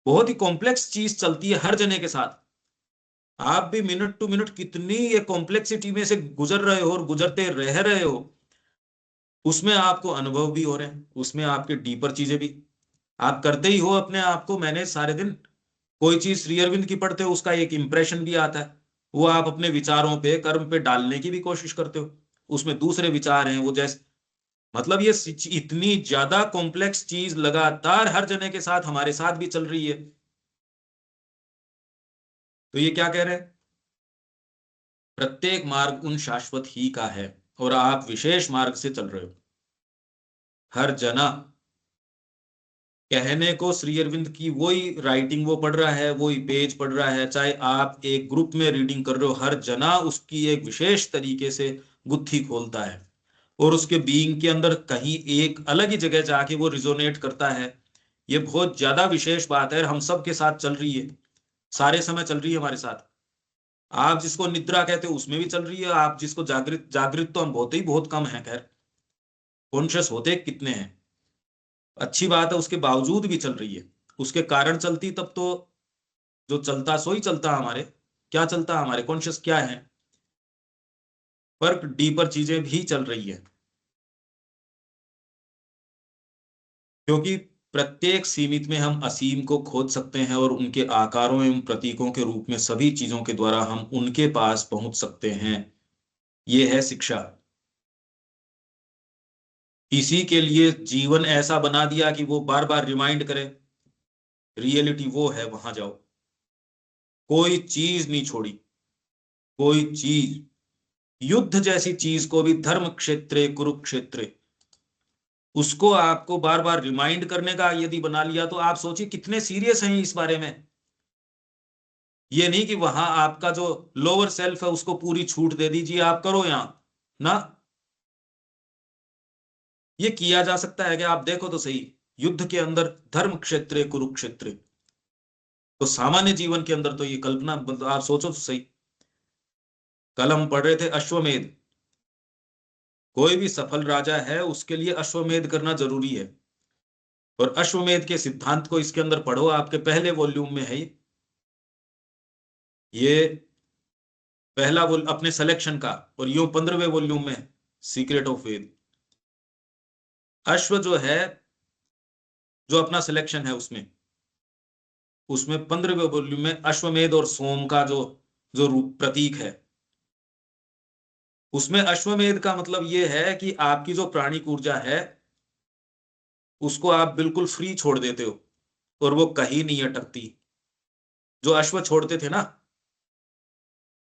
बहुत ही कॉम्प्लेक्स चीज चलती है हर जने के साथ। आप भी मिनट टू मिनट कितनी ये कॉम्प्लेक्सिटी में से गुजर रहे हो और गुजरते रह रहे हो, उसमें आपको अनुभव भी हो रहे हैं, उसमें आपके डीपर चीजें भी आप करते ही हो अपने आप को मैनेज सारे दिन। कोई चीज श्री अरविंद की पढ़ते हो उसका एक इंप्रेशन भी आता है, वो आप अपने विचारों पे कर्म पे डालने की भी कोशिश करते हो, उसमें दूसरे विचार हैं वो जैसे, मतलब ये इतनी ज्यादा कॉम्प्लेक्स चीज लगातार हर जने के साथ हमारे साथ भी चल रही है। तो ये क्या कह रहे हैं? प्रत्येक मार्ग उन शाश्वत ही का है और आप विशेष मार्ग से चल रहे हो। हर जना कहने को श्री अरविंद की वही राइटिंग वो पढ़ रहा है, वही पेज पढ़ रहा है, चाहे आप एक ग्रुप में रीडिंग कर रहे हो, हर जना उसकी एक विशेष तरीके से गुत्थी खोलता है और उसके बीइंग के अंदर कहीं एक अलग ही जगह जाके वो रिजोनेट करता है। ये बहुत ज्यादा विशेष बात है, हम सब के साथ चल रही है, सारे समय चल रही है हमारे साथ। आप जिसको निद्रा कहते हो उसमें भी चल रही है, आप जिसको जागृत, जागृत तो हम बहुत ही बहुत कम है, खैर कॉन्शियस होते कितने हैं, अच्छी बात है, उसके बावजूद भी चल रही है। उसके कारण चलती तब तो जो चलता सो ही चलता हमारे, क्या चलता हमारे कॉन्शियस क्या है, पर डीपर चीजें भी चल रही है। क्योंकि प्रत्येक सीमित में हम असीम को खोज सकते हैं और उनके आकारों एवं प्रतीकों के रूप में सभी चीजों के द्वारा हम उनके पास पहुंच सकते हैं। ये है शिक्षा। इसी के लिए जीवन ऐसा बना दिया कि वो बार बार रिमाइंड करे, रियलिटी वो है, वहां जाओ। कोई चीज नहीं छोड़ी, कोई चीज, युद्ध जैसी चीज को भी धर्म क्षेत्रे कुरुक्षेत्रे, उसको आपको बार बार रिमाइंड करने का यदि बना लिया तो आप सोचिए कितने सीरियस हैं इस बारे में। ये नहीं कि वहां आपका जो लोअर सेल्फ है उसको पूरी छूट दे दीजिए, आप करो यहां ना। ये किया जा सकता है कि आप देखो तो सही, युद्ध के अंदर धर्म क्षेत्र कुरुक्षेत्र, तो सामान्य जीवन के अंदर तो ये कल्पना, आप सोचो तो सही। कल हम पढ़ रहे थे अश्वमेध, कोई भी सफल राजा है उसके लिए अश्वमेध करना जरूरी है। और अश्वमेध के सिद्धांत को इसके अंदर पढ़ो, आपके पहले वॉल्यूम में है ये पहला अपने सिलेक्शन का, और यूं 15वें वॉल्यूम में सीक्रेट ऑफ वेद। अश्व जो है, जो अपना सिलेक्शन है उसमें उसमें 15वें वॉल्यूम में अश्वमेध और सोम का जो जो रूप प्रतीक है, उसमें अश्वमेध का मतलब यह है कि आपकी जो प्राणिक ऊर्जा है उसको आप बिल्कुल फ्री छोड़ देते हो और वो कहीं नहीं अटकती। जो अश्व छोड़ते थे ना,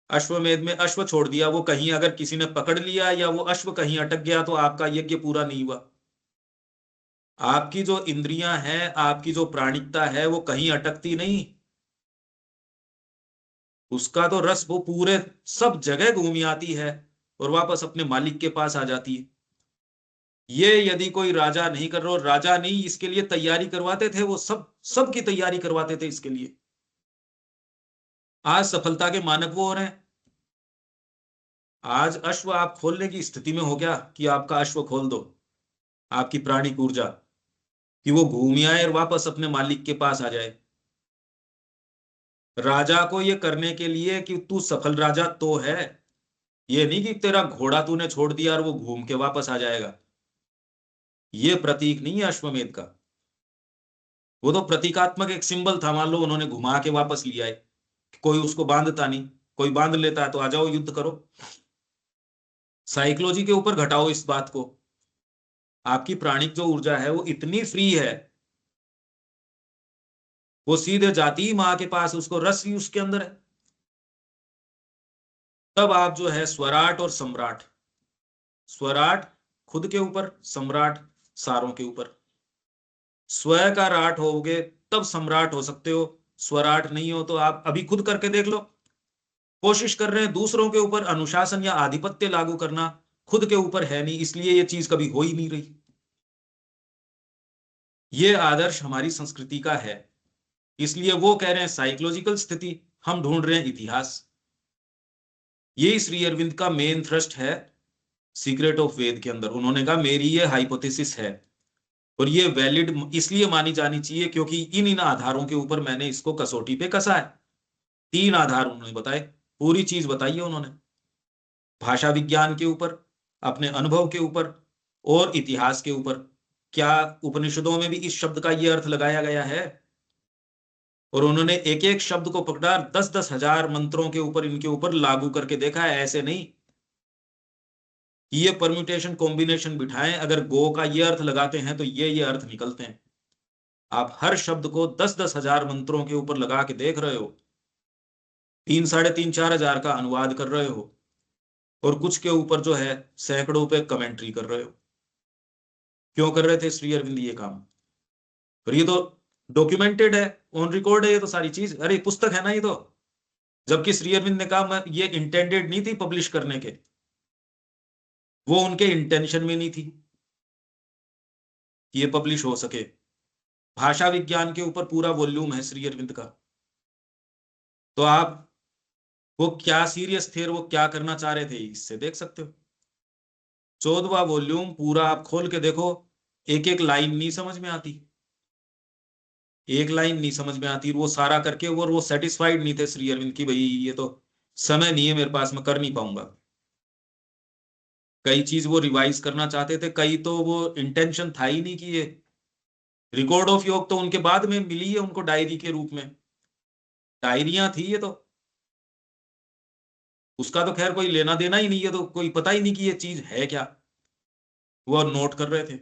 अश्वमेध में अश्व छोड़ दिया, वो कहीं अगर किसी ने पकड़ लिया या वो अश्व कहीं अटक गया तो आपका यज्ञ पूरा नहीं हुआ। आपकी जो इंद्रियां हैं, आपकी जो प्राणिकता है वो कहीं अटकती नहीं, उसका तो रस वो पूरे सब जगह घूमी आती है और वापस अपने मालिक के पास आ जाती है। ये यदि कोई राजा नहीं कर रहा, राजा नहीं इसके लिए तैयारी करवाते थे, वो सब की तैयारी करवाते थे इसके लिए। आज सफलता के मानक वो हो रहे हैं। आज अश्व आप खोलने की स्थिति में हो क्या कि आपका अश्व खोल दो, आपकी प्राणिक ऊर्जा, कि वो घूम आए और वापस अपने मालिक के पास आ जाए। राजा को ये करने के लिए कि तू सफल राजा तो है, ये नहीं कि तेरा घोड़ा तूने छोड़ दिया और वो घूम के वापस आ जाएगा। ये प्रतीक नहीं है अश्वमेध का, वो तो प्रतीकात्मक एक सिंबल था, मान लो उन्होंने घुमा के वापस लिया है, कोई उसको बांधता नहीं, कोई बांध लेता है तो आ जाओ युद्ध करो। साइकोलॉजी के ऊपर घटाओ इस बात को, आपकी प्राणिक जो ऊर्जा है वो इतनी फ्री है, वो सीधे जाती ही मां के पास, उसको रस ही उसके अंदर है। तब आप जो है स्वराट और सम्राट, स्वराट खुद के ऊपर, सम्राट सारों के ऊपर, स्व का राट होगे तब सम्राट हो सकते हो। स्वराट नहीं हो तो आप अभी खुद करके देख लो, कोशिश कर रहे हैं दूसरों के ऊपर अनुशासन या आधिपत्य लागू करना, खुद के ऊपर है नहीं, इसलिए ये चीज कभी हो ही नहीं रही। ये आदर्श हमारी संस्कृति का है, इसलिए वो कह रहे हैं साइकोलॉजिकल स्थिति, हम ढूंढ रहे हैं इतिहास। ये श्री अरविंद का मेन थ्रस्ट है सीक्रेट ऑफ वेद के अंदर। उन्होंने कहा मेरी ये हाइपोथेसिस है और ये वैलिड इसलिए मानी जानी चाहिए क्योंकि इन इन आधारों के ऊपर मैंने इसको कसौटी पे कसा है। 3 आधार उन्होंने बताए, पूरी चीज बताई है उन्होंने, भाषा विज्ञान के ऊपर, अपने अनुभव के ऊपर और इतिहास के ऊपर। क्या उपनिषदों में भी इस शब्द का ये अर्थ लगाया गया है? और उन्होंने एक एक शब्द को पकड़ा, 10-10 हजार मंत्रों के ऊपर इनके ऊपर लागू करके देखा है। ऐसे नहीं कि ये परम्यूटेशन कॉम्बिनेशन बिठाएं, अगर गो का ये अर्थ लगाते हैं तो ये अर्थ निकलते हैं। आप हर शब्द को 10-10 हजार मंत्रों के ऊपर लगा के देख रहे हो, 3-3.5-4 हजार का अनुवाद कर रहे हो और कुछ के ऊपर जो है सैकड़ों पे कमेंट्री कर रहे हो। क्यों कर रहे थे श्री अरविंद ये काम? और ये तो डॉक्यूमेंटेड है, ऑन रिकॉर्ड है ये तो सारी चीज, अरे पुस्तक है ना ये तो। जबकि श्री अरविंद ने कहा मैं ये इंटेंडेड नहीं थी पब्लिश करने के, वो उनके इंटेंशन में नहीं थी कि ये पब्लिश हो सके। भाषा विज्ञान के ऊपर पूरा वॉल्यूम है श्री अरविंद का। तो आप वो क्या सीरियस थे और वो क्या करना चाह रहे थे इससे देख सकते हो। 14वां वॉल्यूम पूरा आप खोल के देखो, एक एक लाइन नहीं समझ में आती, एक लाइन नहीं समझ में आती, वो सारा करके और वो सेटिस्फाइड नहीं थे श्री अरविंद की, भाई ये तो समय नहीं है मेरे पास, मैं कर नहीं पाऊंगा। कई चीज वो रिवाइज करना चाहते थे, कई तो वो इंटेंशन था ही नहीं कि ये रिकॉर्ड ऑफ योग तो उनके बाद में मिली है उनको डायरी के रूप में, डायरियां थी ये तो, उसका तो खैर कोई लेना देना ही नहीं है, तो कोई पता ही नहीं कि ये चीज है क्या, वो नोट कर रहे थे।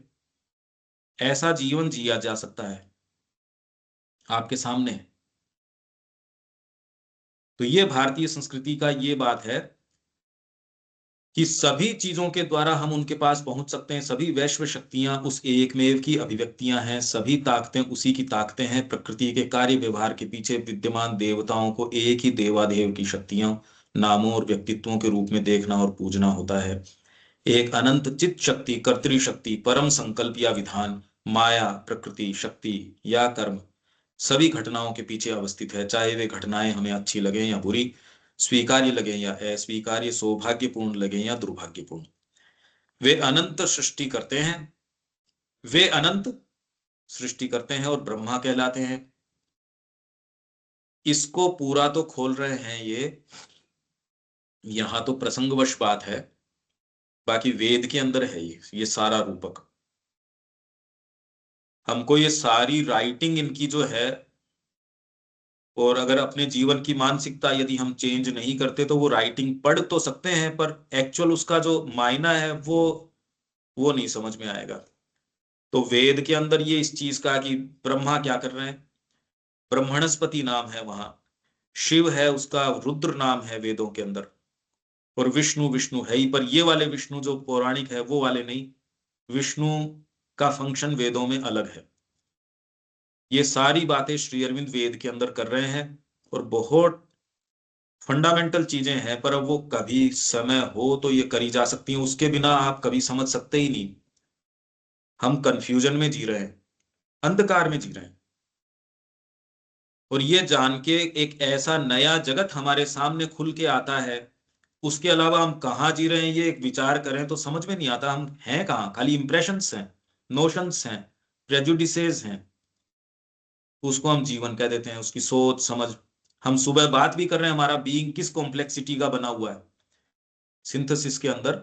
ऐसा जीवन जिया जा सकता है आपके सामने। तो ये भारतीय संस्कृति का ये बात है कि सभी चीजों के द्वारा हम उनके पास पहुंच सकते हैं, सभी वैश्व शक्तियां उस एकमेव की अभिव्यक्तियां हैं, सभी ताकतें उसी की ताकतें हैं, प्रकृति के कार्य व्यवहार के पीछे विद्यमान देवताओं को एक ही देवादेव की शक्तियां, नामों और व्यक्तित्वों के रूप में देखना और पूजना होता है। एक अनंत चित शक्ति, कर्तृ शक्ति, परम संकल्प या विधान, माया, प्रकृति शक्ति या कर्म सभी घटनाओं के पीछे अवस्थित है, चाहे वे घटनाएं हमें अच्छी लगे या बुरी, स्वीकार्य लगे या अस्वीकार्य, सौभाग्यपूर्ण लगे या दुर्भाग्यपूर्ण। वे अनंत सृष्टि करते हैं, वे अनंत सृष्टि करते हैं और ब्रह्मा कहलाते हैं। इसको पूरा तो खोल रहे हैं ये, यहां तो प्रसंगवश बात है, बाकी वेद के अंदर है ये सारा रूपक। हमको ये सारी राइटिंग इनकी जो है, और अगर अपने जीवन की मानसिकता यदि हम चेंज नहीं करते तो वो राइटिंग पढ़ तो सकते हैं पर एक्चुअल उसका जो मायना है वो नहीं समझ में आएगा। तो वेद के अंदर ये इस चीज का कि ब्रह्मा क्या कर रहे हैं, ब्रह्मणस्पति नाम है वहां, शिव है उसका रुद्र नाम है वेदों के अंदर, और विष्णु विष्णु है ही, पर ये वाले विष्णु जो पौराणिक है वो वाले नहीं, विष्णु का फंक्शन वेदों में अलग है। ये सारी बातें श्री अरविंद वेद के अंदर कर रहे हैं, और बहुत फंडामेंटल चीजें हैं, पर अब वो कभी समय हो तो ये करी जा सकती हैं, उसके बिना आप कभी समझ सकते ही नहीं। हम कंफ्यूजन में जी रहे हैं, अंधकार में जी रहे हैं, और ये जान के एक ऐसा नया जगत हमारे सामने खुल के आता है, उसके अलावा हम कहाँ जी रहे हैं ये एक विचार करें तो समझ में नहीं आता, हम हैं कहाँ, खाली इंप्रेशंस हैं, नोशंस हैं, प्रेजुडिसेस हैं, उसको हम जीवन कह देते हैं, उसकी सोच समझ। हम सुबह बात भी कर रहे हैं, हमारा बीइंग किस कॉम्प्लेक्सिटी का बना हुआ है सिंथेसिस के अंदर,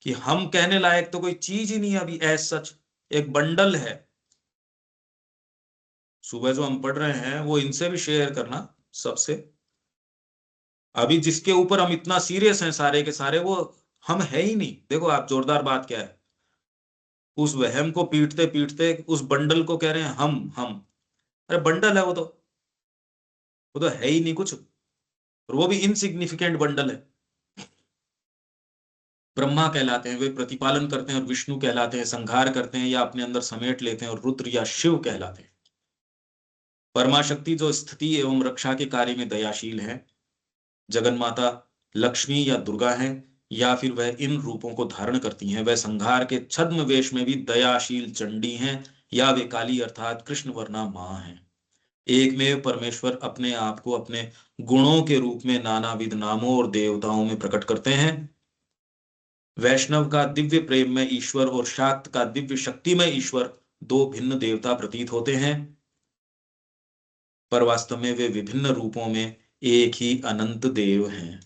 कि हम कहने लायक तो कोई चीज ही नहीं है अभी एज सच, एक बंडल है। सुबह जो हम पढ़ रहे हैं वो इनसे भी शेयर करना सबसे, अभी जिसके ऊपर हम इतना सीरियस हैं सारे के सारे, वो हम है ही नहीं। देखो आप, जोरदार बात क्या है, उस वहम को पीटते पीटते उस बंडल को कह रहे हैं हम। अरे बंडल है वो तो है ही नहीं कुछ, और वो भी इनसिग्निफिकेंट बंडल है। ब्रह्मा कहलाते हैं वे, प्रतिपालन करते हैं, और विष्णु कहलाते हैं संहार करते हैं या अपने अंदर समेट लेते हैं, और रुद्र या शिव कहलाते हैं परमाशक्ति जो स्थिति एवं रक्षा के कार्य में दयाशील है। जगन्माता लक्ष्मी या दुर्गा हैं, या फिर वह इन रूपों को धारण करती हैं। वह संहार के छद्म वेश में भी दयाशील चंडी हैं, या वे काली अर्थात कृष्ण वर्णा मां हैं। एकमेव परमेश्वर अपने आप को अपने गुणों के रूप में नानाविध नामों और देवताओं में प्रकट करते हैं। वैष्णव का दिव्य प्रेम में ईश्वर और शाक्त का दिव्य शक्ति में ईश्वर दो भिन्न देवता प्रतीत होते हैं, पर वास्तव में वे विभिन्न रूपों में एक ही अनंत देव हैं।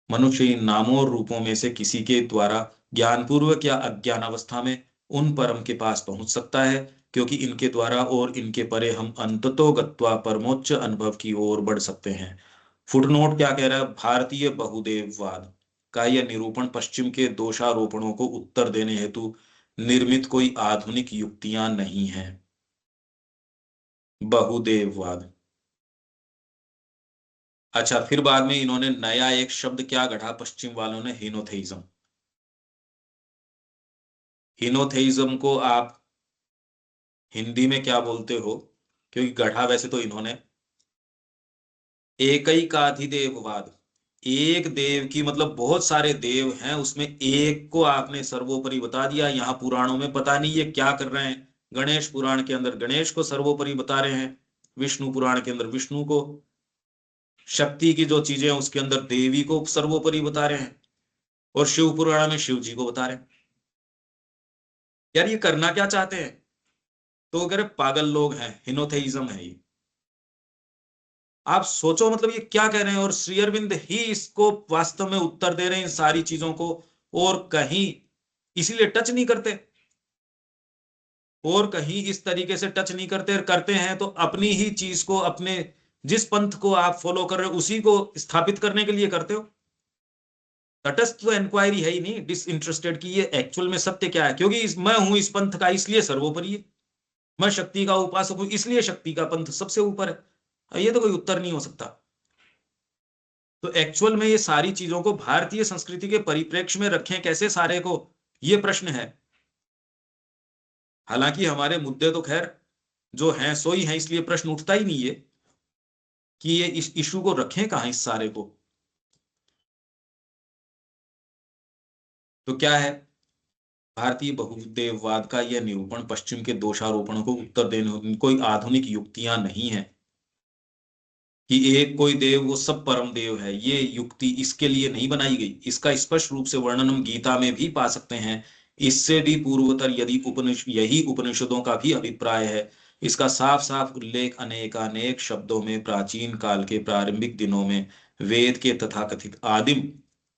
मनुष्य इन नामों और रूपों में से किसी के द्वारा ज्ञानपूर्वक या अज्ञान अवस्था में उन परम के पास पहुंच सकता है, क्योंकि इनके द्वारा और इनके परे हम अंततो गत्वा परमोच्च अनुभव की ओर बढ़ सकते हैं। फुटनोट क्या कह रहा है, भारतीय बहुदेववाद का यह निरूपण पश्चिम के दोषारोपणों को उत्तर देने हेतु निर्मित कोई आधुनिक युक्तियां नहीं है। बहुदेववाद। अच्छा, फिर बाद में इन्होंने नया एक शब्द क्या गढ़ा पश्चिम वालों ने, हिनोथेइज्म। हिनोथेइज्म को आप हिंदी में क्या बोलते हो, क्योंकि गढ़ा वैसे तो इन्होंने एकैकाधिदेववाद, एक देव की मतलब बहुत सारे देव हैं, उसमें एक को आपने सर्वोपरि बता दिया। यहाँ पुराणों में पता नहीं ये क्या कर रहे हैं, गणेश पुराण के अंदर गणेश को सर्वोपरि बता रहे हैं, विष्णु पुराण के अंदर विष्णु को, शक्ति की जो चीजें हैं उसके अंदर देवी को सर्वोपरि बता रहे हैं, और शिव पुराण में शिव जी को बता रहे हैं। यार ये करना क्या चाहते हैं? तो वो कह रहे पागल लोग हैं, हिनोथेइज्म है ये। आप सोचो मतलब ये क्या कह रहे हैं, और श्री अरविंद ही इसको वास्तव में उत्तर दे रहे हैं इन सारी चीजों को, और कहीं इसीलिए टच नहीं करते, और कहीं इस तरीके से टच नहीं करते, करते हैं तो अपनी ही चीज को, अपने जिस पंथ को आप फॉलो कर रहे हो उसी को स्थापित करने के लिए करते हो। तटस्थ तो इंक्वायरी है ही नहीं, डिसइंटरेस्टेड की ये एक्चुअल में सत्य क्या है, क्योंकि मैं हूं इस पंथ का इसलिए सर्वोपरि है, मैं शक्ति का उपासक हूं इसलिए शक्ति का पंथ सबसे ऊपर है। ये तो कोई उत्तर नहीं हो सकता। तो एक्चुअल में ये सारी चीजों को भारतीय संस्कृति के परिप्रेक्ष्य में रखें कैसे सारे को, ये प्रश्न है। हालांकि हमारे मुद्दे तो खैर जो हैं सो ही हैं, इसलिए प्रश्न उठता ही नहीं है कि ये इस इशू को रखें कहां इस सारे को। तो क्या है, भारतीय बहुदेववाद का यह निरूपण पश्चिम के दोषारोपणों को उत्तर देने, कोई आधुनिक युक्तियां नहीं है कि एक कोई देव वो सब परम देव है, ये युक्ति इसके लिए नहीं बनाई गई। इसका स्पष्ट रूप से वर्णन हम गीता में भी पा सकते हैं। इससे भी पूर्वतर यदि यही उपनिषदों का भी अभिप्राय है, इसका साफ साफ उल्लेख अनेकानेक शब्दों में प्राचीन काल के प्रारंभिक दिनों में वेद के तथाकथित आदिम,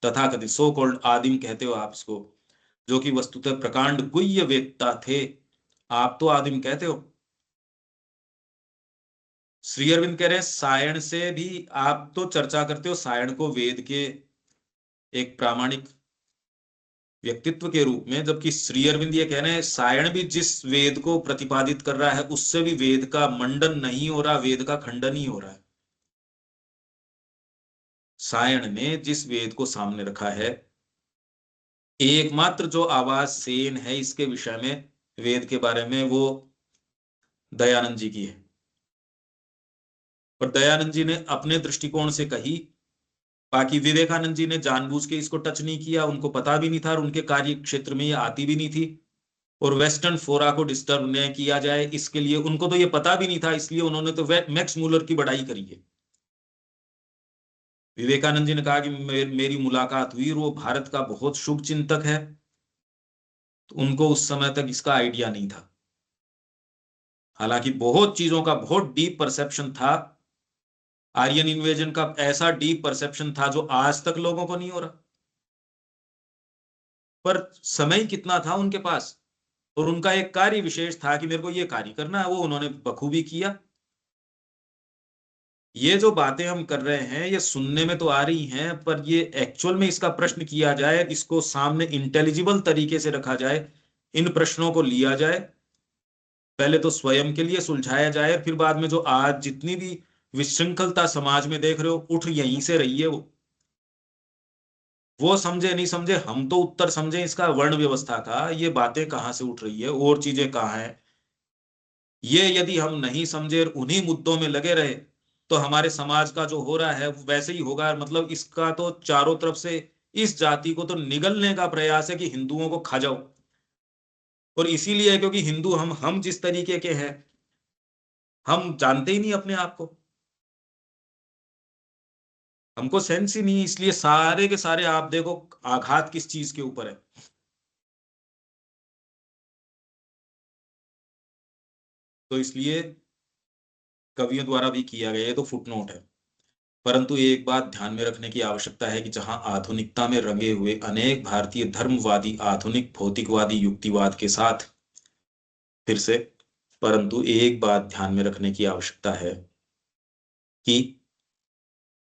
तथाकथित सो कॉल्ड आदिम कहते हो आप इसको, जो कि वस्तुतः प्रकांड गुह्य वेदता थे, आप तो आदिम कहते हो। श्री अरविंद कह रहे हैं सायण से भी, आप तो चर्चा करते हो सायण को वेद के एक प्रामाणिक व्यक्तित्व के रूप में, जबकि श्री अरविंद ये कह रहे हैं सायण भी जिस वेद को प्रतिपादित कर रहा है उससे भी वेद का मंडन नहीं हो रहा, वेद का खंडन ही हो रहा है। सायण ने जिस वेद को सामने रखा है, एकमात्र जो आवाज सेन है इसके विषय में वेद के बारे में, वो दयानंद जी की है। और दयानंद जी ने अपने दृष्टिकोण से कही, बाकी विवेकानंद जी ने जानबूझ के इसको टच नहीं किया, उनको पता भी नहीं था और उनके कार्य क्षेत्र में ये आती भी नहीं थी। और वेस्टर्न फोरा को डिस्टर्ब न किया जाए इसके लिए, उनको तो ये पता भी नहीं था, इसलिए उन्होंने तो मैक्स मूलर की बड़ाई करी है। विवेकानंद जी ने कहा कि मेरी मुलाकात हुई और वो भारत का बहुत शुभ चिंतक है, तो उनको उस समय तक इसका आइडिया नहीं था। हालांकि बहुत चीजों का बहुत डीप परसेप्शन था, आर्यन इन्वेजन का ऐसा डीप परसेप्शन था जो आज तक लोगों को नहीं हो रहा, पर समय कितना था उनके पास, और उनका एक कार्य विशेष था कि मेरे को ये कार्य करना है, वो उन्होंने बखूबी किया। ये जो बातें हम कर रहे हैं ये सुनने में तो आ रही हैं, पर ये एक्चुअल में इसका प्रश्न किया जाए, इसको सामने इंटेलिजिबल तरीके से रखा जाए, इन प्रश्नों को लिया जाए, पहले तो स्वयं के लिए सुलझाया जाए, फिर बाद में जो आज जितनी भी विशृंखलता समाज में देख रहे हो उठ यहीं से रही है। वो समझे नहीं समझे, हम तो उत्तर समझे इसका वर्ण व्यवस्था का, ये बातें कहाँ से उठ रही है और चीजें कहाँ हैं, ये यदि हम नहीं समझे और उन्हीं मुद्दों में लगे रहे तो हमारे समाज का जो हो रहा है वैसे ही होगा। मतलब इसका तो चारों तरफ से इस जाति को तो निगलने का प्रयास है कि हिंदुओं को खा जाओ, और इसीलिए क्योंकि हिंदू हम जिस तरीके के हैं हम जानते ही नहीं अपने आप को, हमको सेंस ही नहीं, इसलिए सारे के सारे आप देखो आघात किस चीज के ऊपर है। तो इसलिए कवियों द्वारा भी किया गया, ये तो फुटनोट है। परंतु एक बात ध्यान में रखने की आवश्यकता है कि जहां आधुनिकता में रंगे हुए अनेक भारतीय धर्मवादी आधुनिक भौतिकवादी युक्तिवाद के साथ, फिर से, परंतु एक बात ध्यान में रखने की आवश्यकता है कि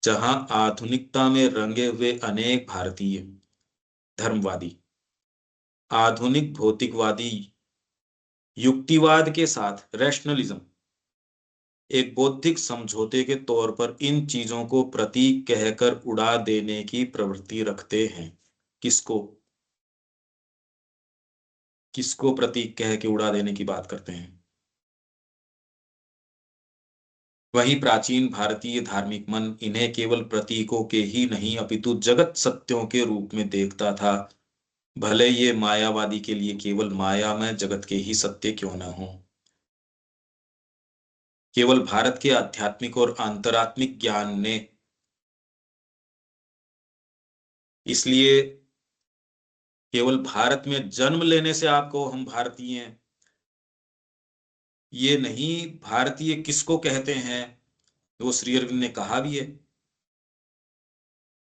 जहां आधुनिकता में रंगे हुए अनेक भारतीय धर्मवादी आधुनिक भौतिकवादी युक्तिवाद के साथ रैशनलिज्म एक बौद्धिक समझौते के तौर पर इन चीजों को प्रतीक कहकर उड़ा देने की प्रवृत्ति रखते हैं। किसको किसको प्रतीक कह के उड़ा देने की बात करते हैं? वही प्राचीन भारतीय धार्मिक मन इन्हें केवल प्रतीकों के ही नहीं अपितु जगत सत्यों के रूप में देखता था, भले ये मायावादी के लिए केवल माया में जगत के ही सत्य क्यों न हो। केवल भारत के आध्यात्मिक और अंतरात्मिक ज्ञान ने इसलिए केवल भारत में जन्म लेने से आपको हम भारतीय हैं ये नहीं, भारतीय किसको कहते हैं वो श्री अरविंद ने कहा भी है,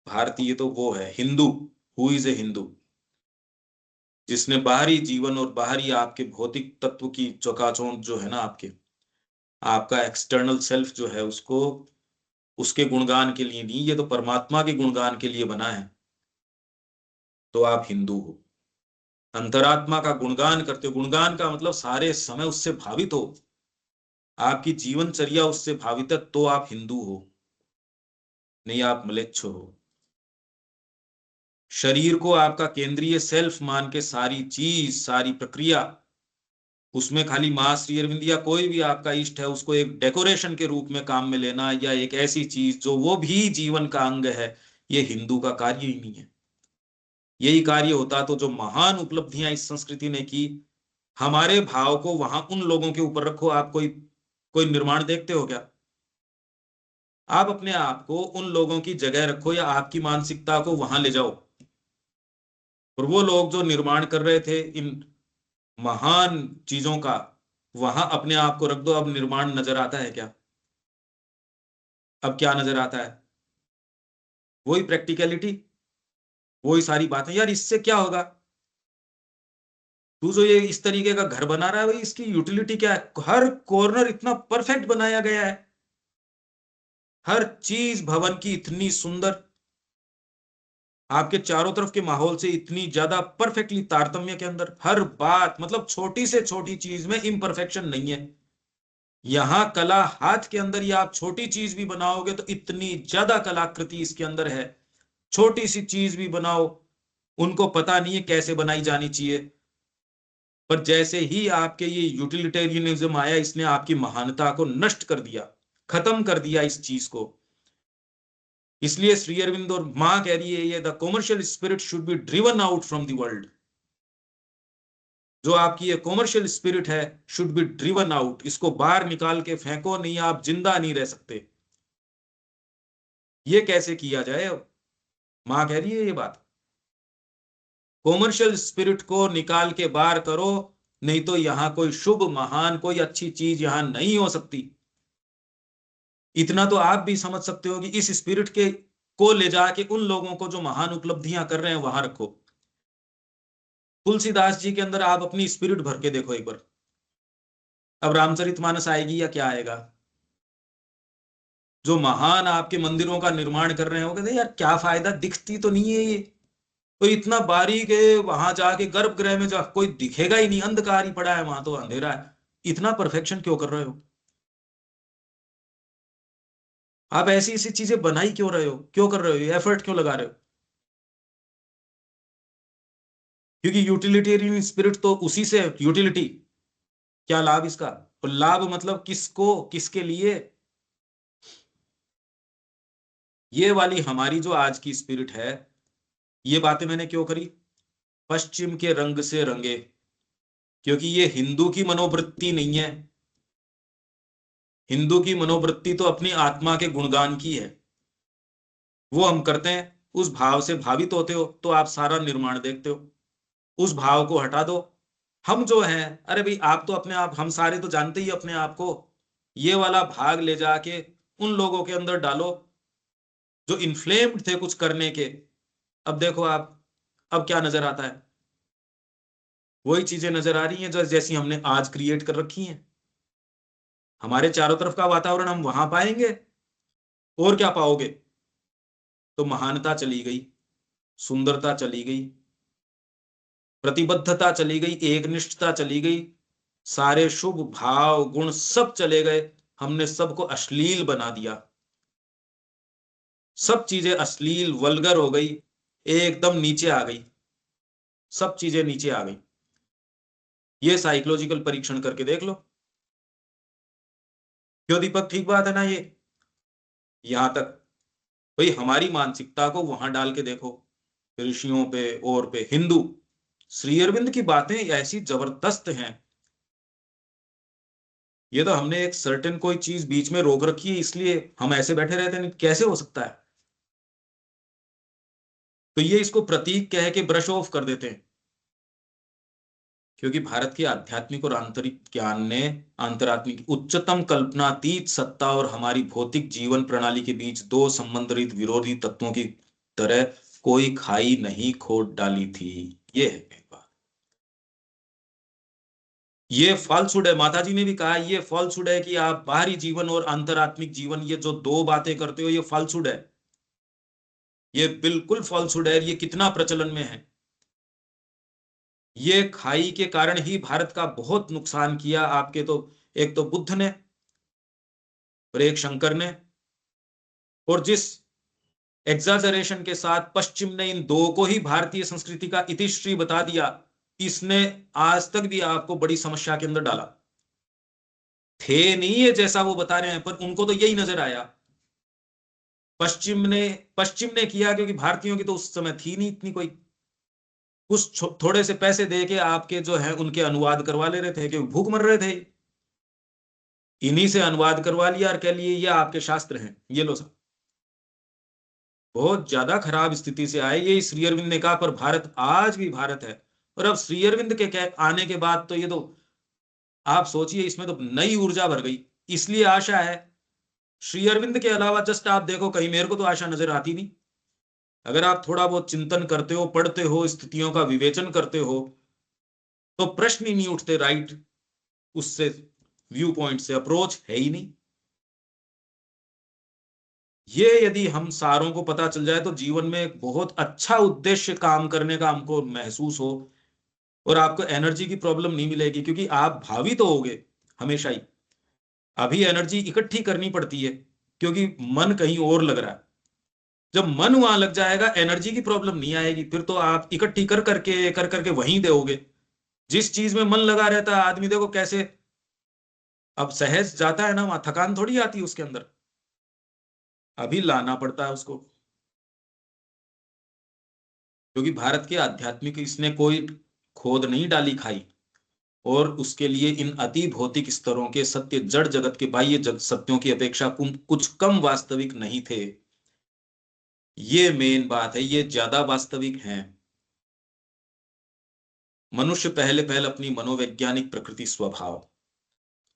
भारतीय तो वो है Hindu, who is a Hindu, जिसने बाहरी जीवन और बाहरी आपके भौतिक तत्व की चकाचौंध जो है ना, आपका एक्सटर्नल सेल्फ जो है उसको उसके गुणगान के लिए नहीं, ये तो परमात्मा के गुणगान के लिए बना है, तो आप हिंदू हो। अंतरात्मा का गुणगान करते हो, गुणगान का मतलब सारे समय उससे भावित हो, आपकी जीवनचर्या उससे भावित है, तो आप हिंदू हो, नहीं आप म्लेच्छ हो। शरीर को आपका केंद्रीय सेल्फ मान के सारी चीज सारी प्रक्रिया उसमें खाली मां श्री अरविंद या कोई भी आपका इष्ट है उसको एक डेकोरेशन के रूप में काम में लेना या एक ऐसी चीज जो वो भी जीवन का अंग है, ये हिंदू का कार्य ही नहीं है। यही कार्य होता तो जो महान उपलब्धियां इस संस्कृति ने की, हमारे भाव को वहां उन लोगों के ऊपर रखो। आप कोई कोई निर्माण देखते हो क्या? आप अपने आप को उन लोगों की जगह रखो या आपकी मानसिकता को वहां ले जाओ, और वो लोग जो निर्माण कर रहे थे इन महान चीजों का, वहां अपने आप को रख दो। अब निर्माण नजर आता है क्या? अब क्या नजर आता है? वही प्रैक्टिकलिटी, वही सारी बातें। यार इससे क्या होगा? तू जो ये इस तरीके का घर बना रहा है, भाई इसकी यूटिलिटी क्या है? हर कॉर्नर इतना परफेक्ट बनाया गया है, हर चीज भवन की इतनी सुंदर, आपके चारों तरफ के माहौल से इतनी ज्यादा परफेक्टली तारतम्य के अंदर, हर बात मतलब छोटी से छोटी चीज में इम्परफेक्शन नहीं है। यहां कला हाथ के अंदर ही, आप छोटी चीज भी बनाओगे तो इतनी ज्यादा कलाकृति इसके अंदर है। छोटी सी चीज भी बनाओ, उनको पता नहीं है कैसे बनाई जानी चाहिए, पर जैसे ही आपके ये यूटिलिटेरियनिज्म आया, इसने आपकी महानता को नष्ट कर दिया, खत्म कर दिया इस चीज को। इसलिए श्री अरविंद और मां कह रही है, ये the commercial spirit should be driven out from the world. जो आपकी ये कॉमर्शियल स्पिरिट है शुड बी ड्रिवन आउट, इसको बाहर निकाल के फेंको, नहीं आप जिंदा नहीं रह सकते। ये कैसे किया जाए? मां कह रही है ये बात, कॉमर्शियल स्पिरिट को निकाल के बाहर करो, नहीं तो यहां कोई शुभ महान कोई अच्छी चीज यहां नहीं हो सकती। इतना तो आप भी समझ सकते हो कि इस स्पिरिट के को ले जाके उन लोगों को जो महान उपलब्धियां कर रहे हैं वहां रखो। तुलसीदास जी के अंदर आप अपनी स्पिरिट भर के देखो एक बार। अब रामचरितमानस आएगी या क्या आएगा? जो महान आपके मंदिरों का निर्माण कर रहे हैं वो कहते हैं यार क्या फायदा, दिखती तो नहीं है ये, तो इतना बारीक है, वहां जाके गर्भगृह में जा कोई दिखेगा ही नहीं, अंधकार ही पड़ा है वहां, तो अंधेरा है, इतना परफेक्शन क्यों कर रहे हो? आप ऐसी ऐसी चीजें बनाई क्यों रहे हो, क्यों कर रहे हो, एफर्ट क्यों लगा रहे हो? क्योंकि यूटिलिटेरियन स्पिरिट तो उसी से, यूटिलिटी क्या लाभ इसका, और लाभ मतलब किसको किसके लिए? ये वाली हमारी जो आज की स्पिरिट है, ये बातें मैंने क्यों करी? पश्चिम के रंग से रंगे, क्योंकि ये हिंदू की मनोवृत्ति नहीं है। हिंदू की मनोवृत्ति तो अपनी आत्मा के गुणगान की है, वो हम करते हैं। उस भाव से भावित होते हो तो आप सारा निर्माण देखते हो। उस भाव को हटा दो। हम जो हैं, अरे भाई आप तो अपने आप, हम सारे तो जानते ही अपने आप को, ये वाला भाग ले जाके उन लोगों के अंदर डालो जो इन्फ्लेम्ड थे कुछ करने के। अब देखो आप, अब क्या नजर आता है? वही चीजें नजर आ रही हैं जो जैसी हमने आज क्रिएट कर रखी हैं। हमारे चारों तरफ का वातावरण हम वहां पाएंगे, और क्या पाओगे? तो महानता चली गई, सुंदरता चली गई, प्रतिबद्धता चली गई, एकनिष्ठता चली गई, सारे शुभ भाव गुण सब चले गए। हमने सबको अश्लील बना दिया, सब चीजें अश्लील वल्गर हो गई, एकदम नीचे आ गई, सब चीजें नीचे आ गई। ये साइकोलॉजिकल परीक्षण करके देख लो। क्यों दीपक, ठीक बात है ना ये? यहां तक भाई हमारी मानसिकता को वहां डाल के देखो, ऋषियों पे और पे हिंदू, श्री अरविंद की बातें ऐसी जबरदस्त हैं। ये तो हमने एक सर्टेन कोई चीज बीच में रोक रखी है, इसलिए हम ऐसे बैठे रहते हैं, कैसे हो सकता है? तो ये इसको प्रतीक कह के ब्रश ऑफ कर देते हैं, क्योंकि भारत के आध्यात्मिक और आंतरिक ज्ञान ने अंतरात्मिक उच्चतम कल्पनातीत सत्ता और हमारी भौतिक जीवन प्रणाली के बीच दो संबंधित विरोधी तत्वों की तरह कोई खाई नहीं खोद डाली थी। ये है मेन बात। ये फॉल्सहुड है, माता जी ने भी कहा ये फॉल्सहुड है कि आप बाहरी जीवन और अंतरात्मिक जीवन, ये जो दो बातें करते हो, ये फॉल्सहुड है। ये बिल्कुल फॉल्सहुड है। ये कितना प्रचलन में है। ये खाई के कारण ही भारत का बहुत नुकसान किया आपके, तो एक तो बुद्ध ने और एक शंकर ने, और जिस एग्जाजरेशन के साथ पश्चिम ने इन दो को ही भारतीय संस्कृति का इतिश्री बता दिया, इसने आज तक भी आपको बड़ी समस्या के अंदर डाला। थे नहीं ये जैसा वो बता रहे हैं, पर उनको तो यही नजर आया। पश्चिम ने किया, क्योंकि भारतीयों की तो उस समय थी नहीं इतनी कोई, कुछ थोड़े से पैसे दे के आपके जो है उनके अनुवाद करवा ले रहे थे, क्योंकि भूख मर रहे थे। इन्हीं से अनुवाद करवा लिया और कह लिए ये आपके शास्त्र हैं, ये लो सब। बहुत ज्यादा खराब स्थिति से आए ये, श्री अरविंद ने कहा, पर भारत आज भी भारत है। और अब श्री अरविंद के आने के बाद तो ये तो आप सोचिए, इसमें तो नई ऊर्जा भर गई। इसलिए आशा है, श्री अरविंद के अलावा जस्ट आप देखो, कहीं मेरे को तो आशा नजर आती नहीं। अगर आप थोड़ा बहुत चिंतन करते हो, पढ़ते हो, स्थितियों का विवेचन करते हो, तो प्रश्न ही नहीं उठते। राइट, उससे व्यू पॉइंट से अप्रोच है ही नहीं। ये यदि हम सारों को पता चल जाए, तो जीवन में एक बहुत अच्छा उद्देश्य काम करने का हमको महसूस हो, और आपको एनर्जी की प्रॉब्लम नहीं मिलेगी, क्योंकि आप भावी तो होगे हमेशा ही। अभी एनर्जी इकट्ठी करनी पड़ती है, क्योंकि मन कहीं और लग रहा है। जब मन वहां लग जाएगा, एनर्जी की प्रॉब्लम नहीं आएगी, फिर तो आप इकट्ठी कर करके वहीं दोगे। जिस चीज में मन लगा रहता है आदमी, देखो कैसे अब सहज जाता है ना, वहां थकान थोड़ी आती है उसके अंदर, अभी लाना पड़ता है उसको। क्योंकि भारत के आध्यात्मिक इसने कोई खोद नहीं डाली खाई, और उसके लिए इन अति भौतिक स्तरों के सत्य जड़ जगत के बाह्य सत्यों की अपेक्षा कुछ कम वास्तविक नहीं थे। ये मेन बात है, ये ज्यादा वास्तविक हैं। मनुष्य पहले पहल अपनी मनोवैज्ञानिक प्रकृति, स्वभाव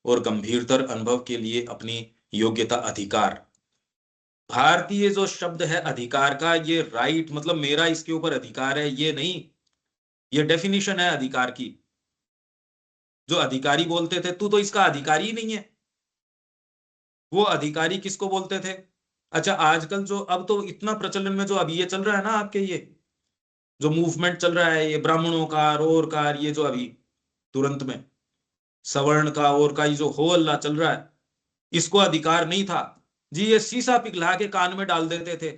और गंभीरतर अनुभव के लिए अपनी योग्यता, अधिकार। भारतीय जो शब्द है अधिकार का, ये राइट मतलब मेरा इसके ऊपर अधिकार है, ये नहीं। ये डेफिनेशन है अधिकार की। जो अधिकारी बोलते थे, तू तो इसका अधिकारी ही नहीं है, वो अधिकारी किसको बोलते थे? अच्छा, आजकल जो अब तो इतना प्रचलन में जो अभी ये चल रहा है ना, आपके ये जो मूवमेंट चल रहा है, ये ब्राह्मणों का और का, ये जो अभी तुरंत में सवर्ण का और का, ये जो हो अल्लाह चल रहा है, इसको अधिकार नहीं था जी, ये शीशा पिघला के कान में डाल देते थे।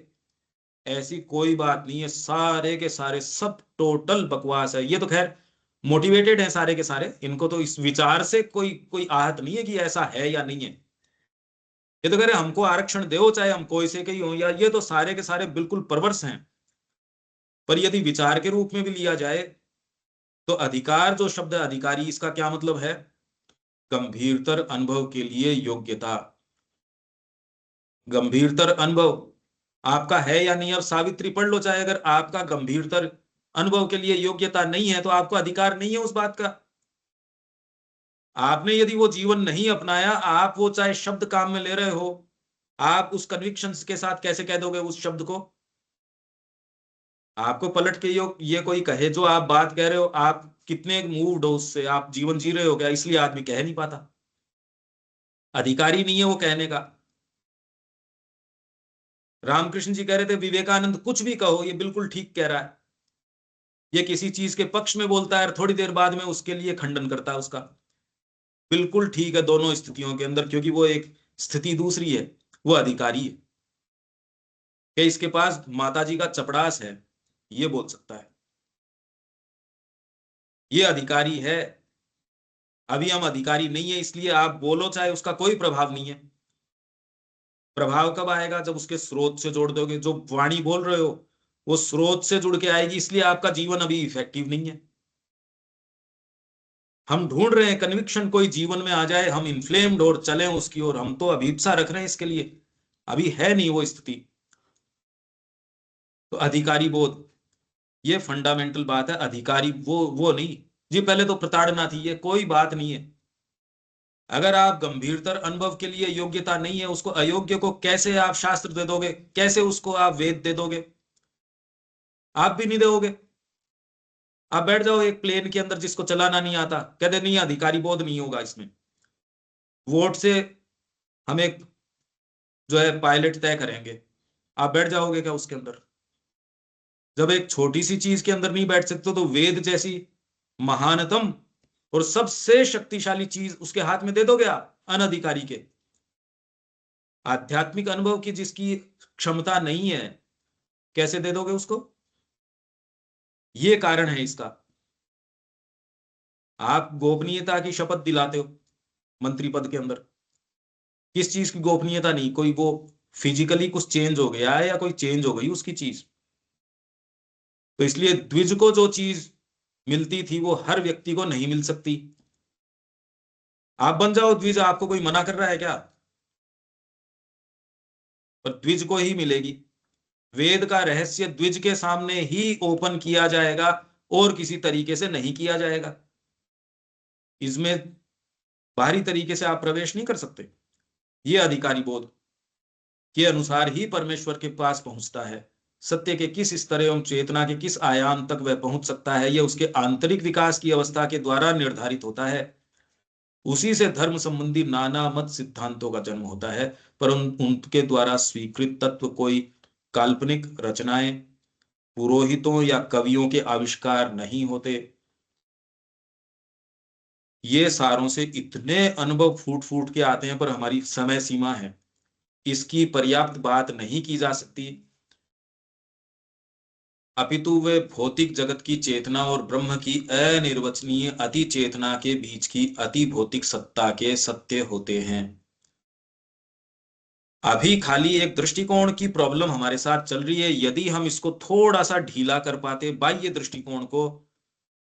ऐसी कोई बात नहीं है, सारे के सारे सब टोटल बकवास है। ये तो खैर मोटिवेटेड है सारे के सारे, इनको तो इस विचार से कोई कोई आहत नहीं है कि ऐसा है या नहीं है। ये तो कह रहे हमको आरक्षण दो, चाहे हम कोई से कहीं हो, या ये तो सारे के सारे बिल्कुल परवर्स हैं। पर यदि विचार के रूप में भी लिया जाए, तो अधिकार जो शब्द है अधिकारी, इसका क्या मतलब है? गंभीरतर अनुभव के लिए योग्यता। गंभीरतर अनुभव आपका है या नहीं, अब सावित्री पढ़ लो चाहे, अगर आपका गंभीरतर अनुभव के लिए योग्यता नहीं है, तो आपको अधिकार नहीं है उस बात का। आपने यदि वो जीवन नहीं अपनाया, आप वो चाहे शब्द काम में ले रहे हो, आप उस कन्विक्शन के साथ कैसे कह दोगे उस शब्द को? आपको पलट के ये कोई कहे जो आप बात कह रहे हो, आप कितने मूव्ड हो उससे, आप जीवन जी रहे हो क्या? इसलिए आदमी कह नहीं पाता, अधिकारी नहीं है वो कहने का। रामकृष्ण जी कह रहे थे, विवेकानंद कुछ भी कहो, ये बिल्कुल ठीक कह रहा है। ये किसी चीज के पक्ष में बोलता है और थोड़ी देर बाद में उसके लिए खंडन करता है उसका। बिल्कुल ठीक है दोनों स्थितियों के अंदर, क्योंकि वो एक स्थिति दूसरी है, वो अधिकारी है कि इसके पास माताजी का चपड़ास है, ये बोल सकता है, ये अधिकारी है। अभी हम अधिकारी नहीं है, इसलिए आप बोलो चाहे, उसका कोई प्रभाव नहीं है। प्रभाव कब आएगा? जब उसके स्रोत से जोड़ दोगे। जो वाणी बोल रहे हो वो स्रोत से जुड़ के आएगी, इसलिए आपका जीवन अभी इफेक्टिव नहीं है। हम ढूंढ रहे हैं कन्विक्शन, कोई जीवन में आ जाए, हम इन्फ्लेम्ड और चलें उसकी ओर, हम तो अभीप्सा रख रहे हैं इसके लिए, अभी है नहीं वो स्थिति। तो अधिकारी बोध, ये फंडामेंटल बात है। अधिकारी वो नहीं जी, पहले तो प्रताड़ना थी, ये कोई बात नहीं है। अगर आप गंभीरतर अनुभव के लिए योग्यता नहीं है, उसको अयोग्य को कैसे आप शास्त्र दे दोगे, कैसे उसको आप वेद दे दोगे? आप भी नहीं दोगे। आप बैठ जाओ एक प्लेन के अंदर जिसको चलाना नहीं आता, कहते नहीं अधिकारी बोध नहीं होगा इसमें, वोट से हम एक जो है पायलट तय करेंगे। आप बैठ जाओगे क्या उसके अंदर? जब एक छोटी सी चीज के अंदर नहीं बैठ सकते, तो वेद जैसी महानतम और सबसे शक्तिशाली चीज उसके हाथ में दे दोगे आप अनधिकारी के? आध्यात्मिक अनुभव की जिसकी क्षमता नहीं है, कैसे दे दोगे उसको? ये कारण है इसका। आप गोपनीयता की शपथ दिलाते हो मंत्री पद के अंदर, किस चीज की गोपनीयता नहीं? कोई वो फिजिकली कुछ चेंज हो गया है या कोई चेंज हो गई उसकी चीज? तो इसलिए द्विज को जो चीज मिलती थी वो हर व्यक्ति को नहीं मिल सकती। आप बन जाओ द्विज, आपको कोई मना कर रहा है क्या? पर द्विज को ही मिलेगी। वेद का रहस्य द्विज के सामने ही ओपन किया जाएगा, और किसी तरीके से नहीं किया जाएगा। इसमें बाहरी तरीके से आप प्रवेश नहीं कर सकते। ये अधिकारी बोध के अनुसार ही परमेश्वर के पास पहुंचता है। सत्य के किस स्तर एवं चेतना के किस आयाम तक वह पहुंच सकता है, यह उसके आंतरिक विकास की अवस्था के द्वारा निर्धारित होता है। उसी से धर्म संबंधी नाना मत सिद्धांतों का जन्म होता है, पर उनके द्वारा स्वीकृत तत्व कोई काल्पनिक रचनाएं, पुरोहितों या कवियों के आविष्कार नहीं होते। ये सारों से इतने अनुभव फूट फूट के आते हैं, पर हमारी समय सीमा है, इसकी पर्याप्त बात नहीं की जा सकती। अपितु वे भौतिक जगत की चेतना और ब्रह्म की अनिर्वचनीय अति चेतना के बीच की अति भौतिक सत्ता के सत्य होते हैं। अभी खाली एक दृष्टिकोण की प्रॉब्लम हमारे साथ चल रही है। यदि हम इसको थोड़ा सा ढीला कर पाते, बाह्य दृष्टिकोण को,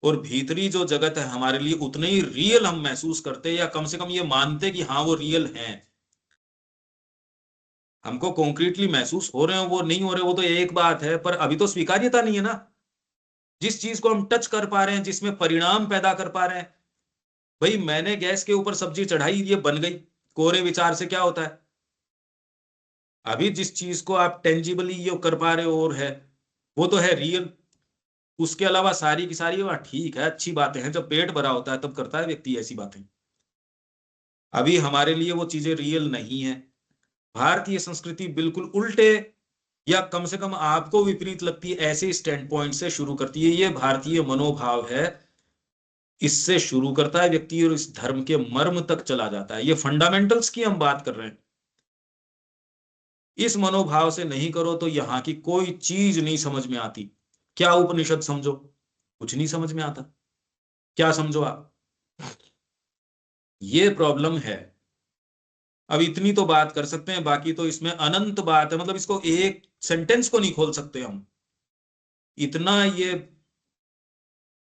और भीतरी जो जगत है हमारे लिए उतने ही रियल हम महसूस करते, या कम से कम ये मानते कि हाँ वो रियल है, हमको कॉन्क्रीटली महसूस हो रहे हो वो नहीं हो रहे, वो तो एक बात है, पर अभी तो स्वीकार्यता नहीं है ना। जिस चीज को हम टच कर पा रहे हैं, जिसमें परिणाम पैदा कर पा रहे हैं, भाई मैंने गैस के ऊपर सब्जी चढ़ाई, ये बन गई, कोरे विचार से क्या होता है? अभी जिस चीज को आप टेंजिबली ये कर पा रहे हो और है, वो तो है रियल। उसके अलावा सारी की सारी बात ठीक है, अच्छी बातें हैं, जब पेट भरा होता है तब करता है व्यक्ति ऐसी बातें। अभी हमारे लिए वो चीजें रियल नहीं है। भारतीय संस्कृति बिल्कुल उल्टे, या कम से कम आपको विपरीत लगती है ऐसे स्टैंड पॉइंट से शुरू करती है। ये भारतीय मनोभाव है, इससे शुरू करता है व्यक्ति और इस धर्म के मर्म तक चला जाता है। ये फंडामेंटल्स की हम बात कर रहे हैं। इस मनोभाव से नहीं करो तो यहां की कोई चीज नहीं समझ में आती। क्या उपनिषद समझो, कुछ नहीं समझ में आता। क्या समझो आप? ये प्रॉब्लम है। अब इतनी तो बात कर सकते हैं, बाकी तो इसमें अनंत बात है, मतलब इसको एक सेंटेंस को नहीं खोल सकते हम। इतना ये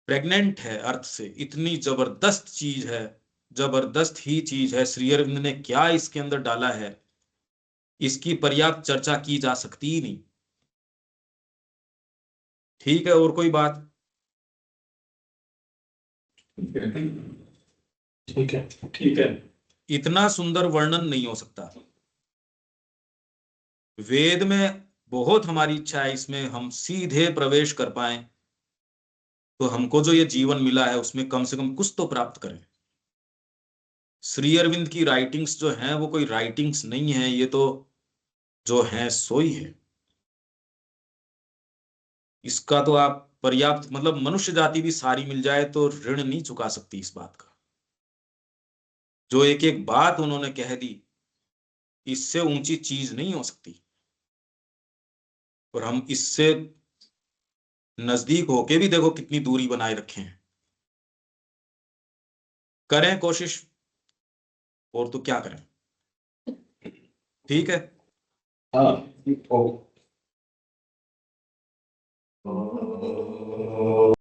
प्रेग्नेंट है अर्थ से, इतनी जबरदस्त चीज है, जबरदस्त ही चीज है। श्री अरविंद ने क्या इसके अंदर डाला है, इसकी पर्याप्त चर्चा की जा सकती ही नहीं। ठीक है, और कोई बात? ठीक है, ठीक है। इतना सुंदर वर्णन नहीं हो सकता वेद में। बहुत हमारी इच्छा है इसमें हम सीधे प्रवेश कर पाए, तो हमको जो ये जीवन मिला है उसमें कम से कम कुछ तो प्राप्त करें। श्री अरविंद की राइटिंग्स जो हैं वो कोई राइटिंग्स नहीं है, ये तो जो है सो ही है। इसका तो आप पर्याप्त, मतलब मनुष्य जाति भी सारी मिल जाए तो ऋण नहीं चुका सकती इस बात का। जो एक एक बात उन्होंने कह दी, इससे ऊंची चीज नहीं हो सकती। और हम इससे नजदीक होके भी देखो कितनी दूरी बनाए रखे हैं। करें कोशिश, और तो क्या करें। ठीक है। हाँ।